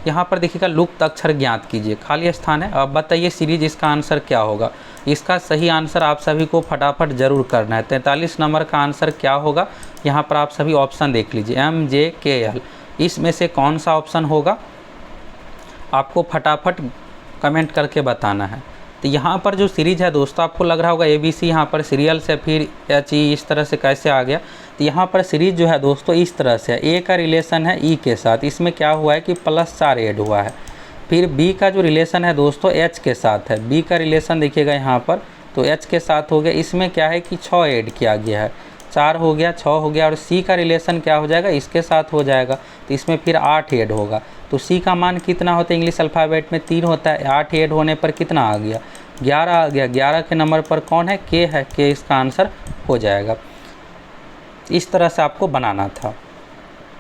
S1: यहाँ पर देखिएगा लुप्त अक्षर ज्ञात कीजिए, खाली स्थान है। अब बताइए सीरीज इसका आंसर क्या होगा। इसका सही आंसर आप सभी को फटाफट जरूर करना है। 43 नंबर का आंसर क्या होगा, यहाँ पर आप सभी ऑप्शन देख लीजिए, MJKL। इसमें से कौन सा ऑप्शन होगा आपको फटाफट कमेंट करके बताना है। तो यहाँ पर जो सीरीज है दोस्तों, आपको लग रहा होगा ABC यहाँ पर सीरियल से, फिर HE इस तरह से कैसे आ गया। तो यहाँ पर सीरीज जो है दोस्तों इस तरह से है। A का रिलेशन है E के साथ, इसमें क्या हुआ है कि +4 ऐड हुआ है। फिर B का जो रिलेशन है दोस्तों H के साथ है। B का रिलेशन देखिएगा यहाँ पर, तो H के साथ हो गया। इसमें क्या है कि 6 ऐड किया गया है, 4 हो गया, 6 हो गया। और C का रिलेशन क्या हो जाएगा, इसके साथ हो जाएगा, तो इसमें फिर 8 ऐड होगा। तो C का मान कितना होता है, इंग्लिश अल्फ़ाबेट में 3 होता है। 8 ऐड होने पर कितना आ गया, 11 आ गया। 11 के नंबर पर कौन है, K है। K इसका आंसर हो जाएगा। इस तरह से आपको बनाना था।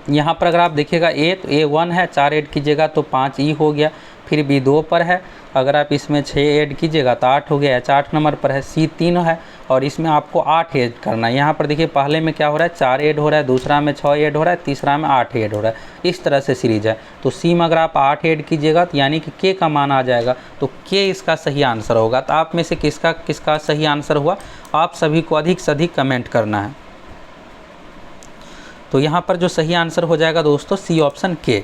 S1: यहाँ पर अगर आप देखिएगा ए तो A1 है, 4 ऐड कीजिएगा तो 5 ई हो गया। फिर B2 पर है, अगर आप इसमें 6 ऐड कीजिएगा तो 8 हो गया। H 8 नंबर पर है, C3 है और इसमें आपको 8 ऐड करना है। यहाँ पर देखिए पहले में क्या हो रहा है, 4 ऐड हो रहा है, दूसरा में 6 ऐड हो रहा है, तीसरा में 8 ऐड हो रहा है। इस तरह से सीरीज है। तो C में अगर आप 8 ऐड कीजिएगा तो यानी कि K का मान आ जाएगा, तो K इसका सही आंसर होगा। तो आप में से किसका सही आंसर हुआ, आप सभी को अधिक से अधिक कमेंट करना है। तो यहाँ पर जो सही आंसर हो जाएगा दोस्तों C ऑप्शन K।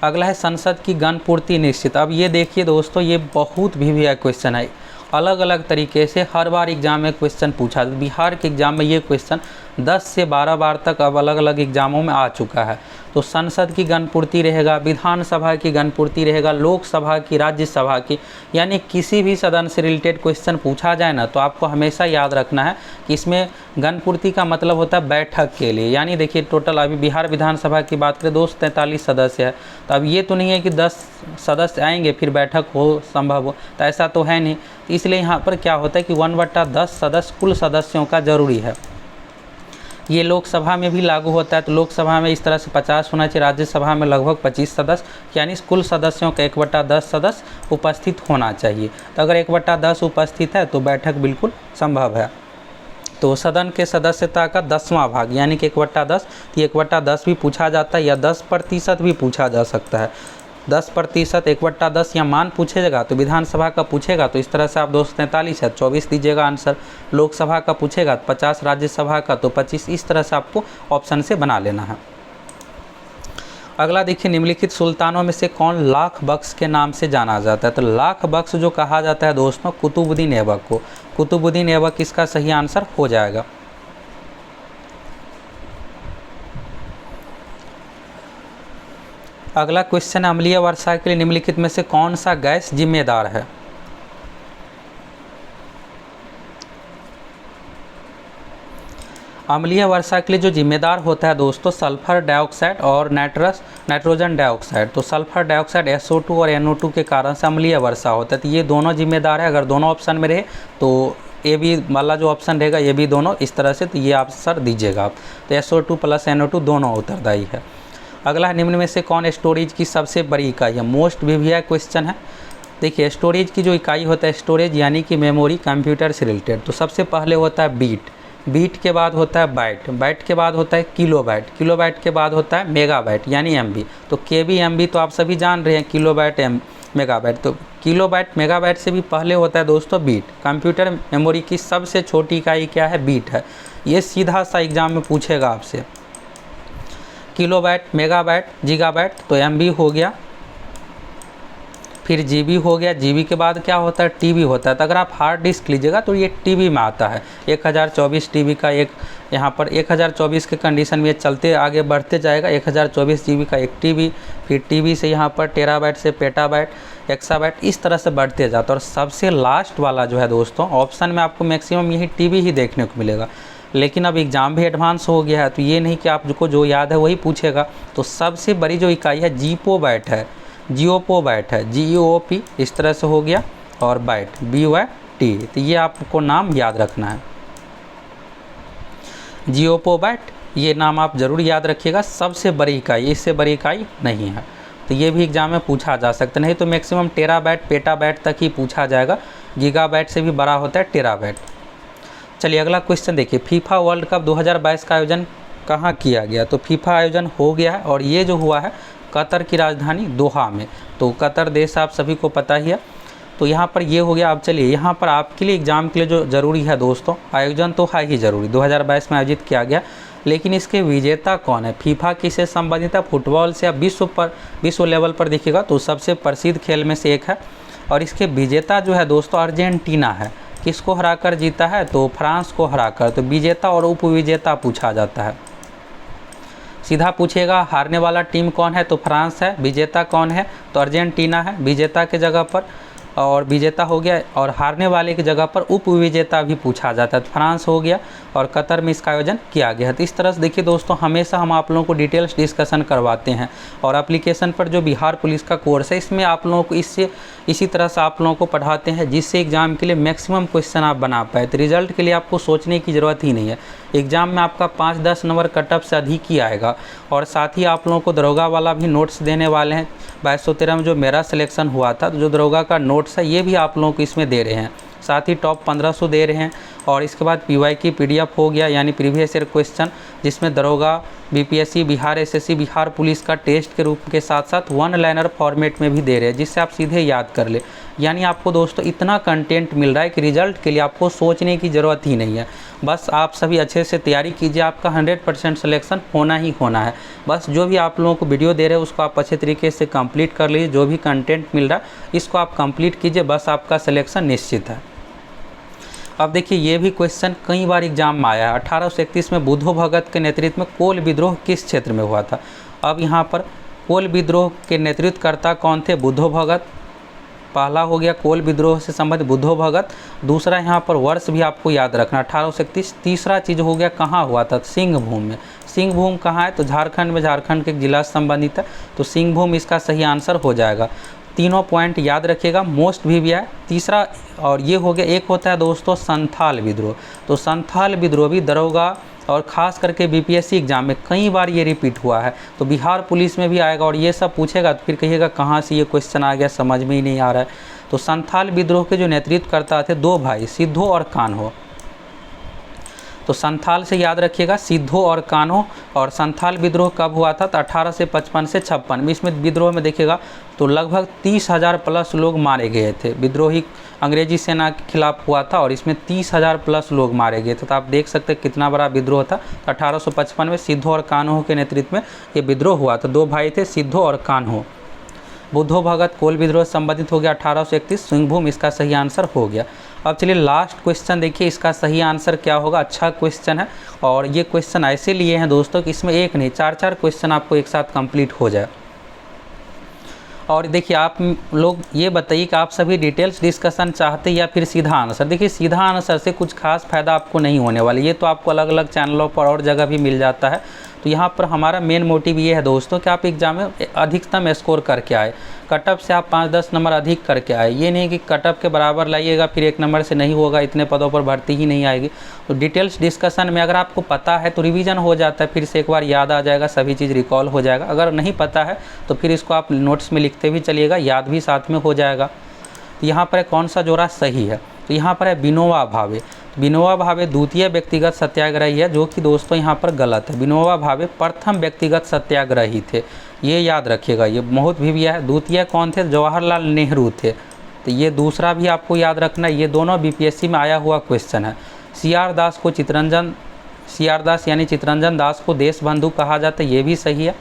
S1: अगला है संसद की गण पूर्ति निश्चित। अब ये देखिए दोस्तों, ये बहुत भी क्वेश्चन है, अलग अलग तरीके से हर बार एग्जाम में क्वेश्चन पूछा। बिहार के एग्ज़ाम में ये क्वेश्चन 10 से 12 बार तक अब अलग अलग एग्जामों में आ चुका है। तो संसद की गणपूर्ति रहेगा, विधानसभा की गणपूर्ति रहेगा, लोकसभा की, राज्यसभा की, यानी किसी भी सदन से रिलेटेड क्वेश्चन पूछा जाए ना तो आपको हमेशा याद रखना है कि इसमें गणपूर्ति का मतलब होता है बैठक के लिए। यानी देखिए टोटल अभी बिहार विधानसभा की बात करें दोस्त 43 सदस्य है, तो अब ये तो नहीं है कि 10 सदस्य आएंगे फिर बैठक हो संभव हो, तो ऐसा तो है नहीं। तो इसलिए यहाँ पर क्या होता है कि 1/10 सदस्य कुल सदस्यों का जरूरी है। ये लोकसभा में भी लागू होता है, तो लोकसभा में इस तरह से 50 होना चाहिए, राज्यसभा में लगभग 25 सदस्य, यानी कुल सदस्यों का 1/10 सदस्य उपस्थित होना चाहिए। तो अगर 1/10 उपस्थित है तो बैठक बिल्कुल संभव है। तो सदन के सदस्यता का 10वां भाग यानी कि 1/10, 1/10 भी पूछा जाता है या 10% भी पूछा जा सकता है। 10%, 1/10 या मान पूछेगा तो विधानसभा का पूछेगा तो इस तरह से आप 243 है 24 दीजिएगा आंसर। लोकसभा का पूछेगा तो 50, राज्यसभा का तो 25, इस तरह से आपको ऑप्शन से बना लेना है। अगला देखिए, निम्नलिखित सुल्तानों में से कौन लाख बख्श के नाम से जाना जाता है। तो लाख बख्श जो कहा जाता है दोस्तों कुतुबुद्दीन ऐबक को। कुतुबुद्दीन ऐबक इसका सही आंसर हो जाएगा। अगला क्वेश्चन, अम्लीय वर्षा के लिए निम्नलिखित में से कौन सा गैस जिम्मेदार है। अम्लीय वर्षा के लिए जो जिम्मेदार होता है दोस्तों सल्फर डाइऑक्साइड और नाइट्रोजन डाइऑक्साइड। तो सल्फर डाइऑक्साइड SO2 और NO2 के कारण से अम्लीय वर्षा होता है। तो ये दोनों जिम्मेदार है। अगर दोनों ऑप्शन में रहे तो ए बी वाला जो ऑप्शन रहेगा ये भी दोनों इस तरह से, तो ये आंसर दीजिएगा आप। तो SO2 + NO2 दोनों उत्तरदायी है। अगला है, निम्न में से कौन स्टोरेज की सबसे बड़ी इकाई है। मोस्ट VVI क्वेश्चन है। देखिए स्टोरेज की जो इकाई होता है, स्टोरेज यानी कि मेमोरी कंप्यूटर से रिलेटेड, तो सबसे पहले होता है बीट, बीट के बाद होता है बाइट, बाइट के बाद होता है किलोबाइट, किलोबाइट के बाद होता है मेगाबाइट यानी MB। तो KB MB तो आप सभी जान रहे हैं, किलोबाइट मेगाबाइट। तो किलोबाइट मेगाबाइट से भी पहले होता है दोस्तों बीट। कंप्यूटर मेमोरी की सबसे छोटी इकाई क्या है, बीट है। ये सीधा सा एग्जाम में पूछेगा आपसे। किलोबाइट, मेगाबाइट, गीगाबाइट तो MB हो गया, फिर GB हो गया। GB के बाद क्या होता है, TB होता है। तो अगर आप हार्ड डिस्क लीजिएगा तो ये TB में आता है। 1024 TB का एक, यहाँ पर 1024 के कंडीशन में चलते आगे बढ़ते जाएगा। 1024 GB का एक TB, फिर TB से यहाँ पर टेराबाइट से पेटाबाइट, एक्साबाइट, इस तरह से बढ़ते जाता है। और सबसे लास्ट वाला जो है दोस्तों ऑप्शन में आपको मैक्सिमम यही TB ही देखने को मिलेगा। लेकिन अब एग्ज़ाम भी एडवांस हो गया है, तो ये नहीं कि आपको जो याद है वही पूछेगा। तो सबसे बड़ी जो इकाई है जीपोबाइट है, जियोपोबाइट है, GEOP इस तरह से हो गया, और बाइट BYT। तो ये आपको नाम याद रखना है, जियोपोबाइट, ये नाम आप ज़रूर याद रखिएगा। सबसे बड़ी इकाई, इससे बड़ी इकाई नहीं है। तो ये भी एग्जाम में पूछा जा सकता, नहीं तो मैक्सिमम टेराबाइट पेटाबाइट तक ही पूछा जाएगा। गीगाबाइट से भी बड़ा होता है टेराबाइट। चलिए अगला क्वेश्चन देखिए, फीफा वर्ल्ड कप 2022 का आयोजन कहाँ किया गया। तो फीफा आयोजन हो गया है और ये जो हुआ है कतर की राजधानी दोहा में। तो कतर देश आप सभी को पता ही है। तो यहाँ पर ये हो गया। अब चलिए यहाँ पर आपके लिए एग्ज़ाम के लिए जो ज़रूरी है दोस्तों, आयोजन तो है ही ज़रूरी, 2022 में आयोजित किया गया, लेकिन इसके विजेता कौन है। फीफा किससे संबंधित है, फुटबॉल से। अब विश्व लेवल पर देखिएगा तो सबसे प्रसिद्ध खेल में से एक है, और इसके विजेता जो है दोस्तों अर्जेंटीना है। किसको हराकर जीता है, तो फ्रांस को हराकर। तो विजेता और उपविजेता पूछा जाता है। सीधा पूछेगा हारने वाला टीम कौन है, तो फ्रांस है। विजेता कौन है, तो अर्जेंटीना है विजेता के जगह पर, और विजेता हो गया। और हारने वाले की जगह पर उपविजेता भी पूछा जाता है, तो फ्रांस हो गया। और कतर में इसका आयोजन किया गया है। तो इस तरह से देखिए दोस्तों, हमेशा हम आप लोगों को डिटेल्स डिस्कशन करवाते हैं। और एप्लीकेशन पर जो बिहार पुलिस का कोर्स है, इसमें आप लोगों को इसी तरह से आप लोगों को पढ़ाते हैं, जिससे एग्ज़ाम के लिए मैक्सिमम क्वेश्चन आप बना पाए। तो रिजल्ट के लिए आपको सोचने की ज़रूरत ही नहीं है। एग्ज़ाम में आपका 5-10 नंबर कट ऑफ से अधिक ही आएगा। और साथ ही आप लोगों को दरोगा वाला भी नोट्स देने वाले हैं। 2213 में जो मेरा सिलेक्शन हुआ था, तो जो दरोगा का नोट्स है ये भी आप लोगों को इसमें दे रहे हैं। साथ ही टॉप 1500 दे रहे हैं। और इसके बाद PY की PDF हो गया, यानी प्रीवियस ईयर क्वेश्चन, जिसमें दरोगा, BPSC, Bihar SSC, Bihar police का टेस्ट के रूप के साथ साथ 1 लाइनर फॉर्मेट में भी दे रहे हैं, जिससे आप सीधे याद कर ले। यानी आपको दोस्तों इतना कंटेंट मिल रहा है कि रिजल्ट के लिए आपको सोचने की ज़रूरत ही नहीं है। बस आप सभी अच्छे से तैयारी कीजिए, आपका 100% सिलेक्शन होना ही होना है। बस जो भी आप लोगों को वीडियो दे रहे हैं उसको आप अच्छे तरीके से कंप्लीट कर लीजिए। जो भी कंटेंट मिल रहा है इसको आप कंप्लीट कीजिए, बस आपका सिलेक्शन निश्चित है। अब देखिए ये भी क्वेश्चन कई बार एग्जाम में आया है। 1831 में बुद्धो भगत के नेतृत्व में कोल विद्रोह किस क्षेत्र में हुआ था। अब यहाँ पर कोल विद्रोह के नेतृत्वकर्ता कौन थे? बुद्धो भगत। पहला हो गया कोल विद्रोह से संबंधित बुद्धो भगत। दूसरा यहाँ पर वर्ष भी आपको याद रखना 1831। तीसरा चीज़ हो गया कहाँ हुआ था? सिंहभूम में। सिंहभूम कहाँ है? तो झारखंड में, झारखंड के एक जिला से संबंधित है, तो सिंहभूम इसका सही आंसर हो जाएगा। तीनों पॉइंट याद रखिएगा, मोस्ट भी है तीसरा। और ये हो गया, एक होता है दोस्तों संथाल विद्रोह। तो संथाल विद्रोह भी दरोगा और ख़ास करके BPSC एग्जाम में कई बार ये रिपीट हुआ है, तो बिहार पुलिस में भी आएगा। और ये सब पूछेगा तो फिर कहिएगा कहाँ से ये क्वेश्चन आ गया, समझ में ही नहीं आ रहा है। तो संथाल विद्रोह के जो नेतृत्व करता थे 2 भाई, सिद्धो और कान्हो। तो संथाल से याद रखिएगा, सिद्धो और कान्हो। और संथाल विद्रोह कब हुआ था? तो 1855 से 56 में। इसमें विद्रोह में देखिएगा तो लगभग 30,000 प्लस लोग मारे गए थे। विद्रोही अंग्रेजी सेना के खिलाफ हुआ था और इसमें 30,000 प्लस लोग मारे गए थे। तो आप देख सकते हैं कितना बड़ा विद्रोह था। 1855 में सिद्धो और कान्हो के नेतृत्व में ये विद्रोह हुआ था। 2 भाई थे, सिद्धो और कान्हो। बुद्धो भगत कोल विद्रोह से संबंधित हो गया 1831। सिंहभूम इसका सही आंसर हो गया। अब चलिए लास्ट क्वेश्चन देखिए, इसका सही आंसर क्या होगा। अच्छा क्वेश्चन है और ये क्वेश्चन ऐसे लिए हैं दोस्तों कि इसमें एक नहीं 4-4 क्वेश्चन आपको एक साथ कंप्लीट हो जाए। और देखिए आप लोग ये बताइए कि आप सभी डिटेल्स डिस्कशन चाहते हैं या फिर सीधा आंसर। देखिए सीधा आंसर से कुछ खास फ़ायदा आपको नहीं होने वाला, ये तो आपको अलग अलग चैनलों पर और जगह भी मिल जाता है। तो यहाँ पर हमारा मेन मोटिव ये है दोस्तों कि आप एग्जाम में अधिकतम स्कोर करके आए। कट ऑफ से आप 5-10 नंबर अधिक करके आए। ये नहीं कि कट ऑफ के बराबर लाइएगा फिर 1 नंबर से नहीं होगा, इतने पदों पर भर्ती ही नहीं आएगी। तो डिटेल्स डिस्कशन में अगर आपको पता है तो रिवीजन हो जाता है, फिर से एक बार याद आ जाएगा, सभी चीज़ रिकॉल हो जाएगा। अगर नहीं पता है तो फिर इसको आप नोट्स में लिखते भी चलिएगा, याद भी साथ में हो जाएगा। तो यहाँ पर कौन सा जोड़ा सही है? तो यहाँ पर है विनोबा भावे। विनोबा भावे द्वितीय व्यक्तिगत सत्याग्रही है, जो कि दोस्तों यहाँ पर गलत है। विनोबा भावे प्रथम व्यक्तिगत सत्याग्रही थे, ये याद रखिएगा। ये बहुत भी है। द्वितीय कौन थे? जवाहरलाल नेहरू थे। तो ये दूसरा भी आपको याद रखना है, ये दोनों BPSC में आया हुआ क्वेश्चन है। CR दास को CR दास यानी चितरंजन दास को देशबंधु कहा जाता है, ये भी सही है।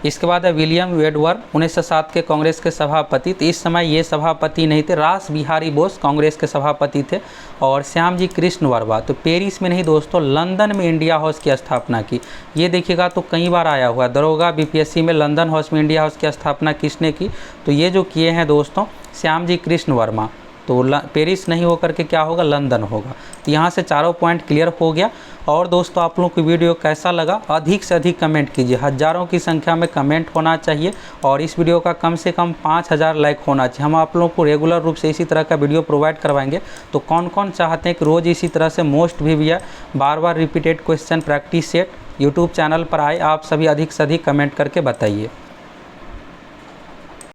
S1: इसके बाद है विलियम वेडवर्थ 1907 के कांग्रेस के सभापति। तो इस समय ये सभापति नहीं थे, रास बिहारी बोस कांग्रेस के सभापति थे। और श्यामजी कृष्ण वर्मा तो पेरिस में नहीं दोस्तों, लंदन में इंडिया हाउस की स्थापना की। ये देखिएगा तो कई बार आया हुआ है। दरोगा BPSC में लंदन हाउस में इंडिया हाउस की स्थापना किसने की? तो ये जो किए हैं दोस्तों श्यामजी कृष्ण वर्मा। तो पेरिस नहीं होकर के क्या होगा? लंदन होगा। तो यहाँ से चारों पॉइंट क्लियर हो गया। और दोस्तों आप लोगों की वीडियो कैसा लगा अधिक से अधिक कमेंट कीजिए, हज़ारों की संख्या में कमेंट होना चाहिए। और इस वीडियो का कम से कम 5000 लाइक होना चाहिए। हम आप लोगों को रेगुलर रूप से इसी तरह का वीडियो प्रोवाइड करवाएंगे। तो कौन कौन चाहते हैं कि रोज़ इसी तरह से मोस्ट भी है बार बार repeated question practice set YouTube channel पर आए, आप सभी अधिक से अधिक कमेंट करके बताइए।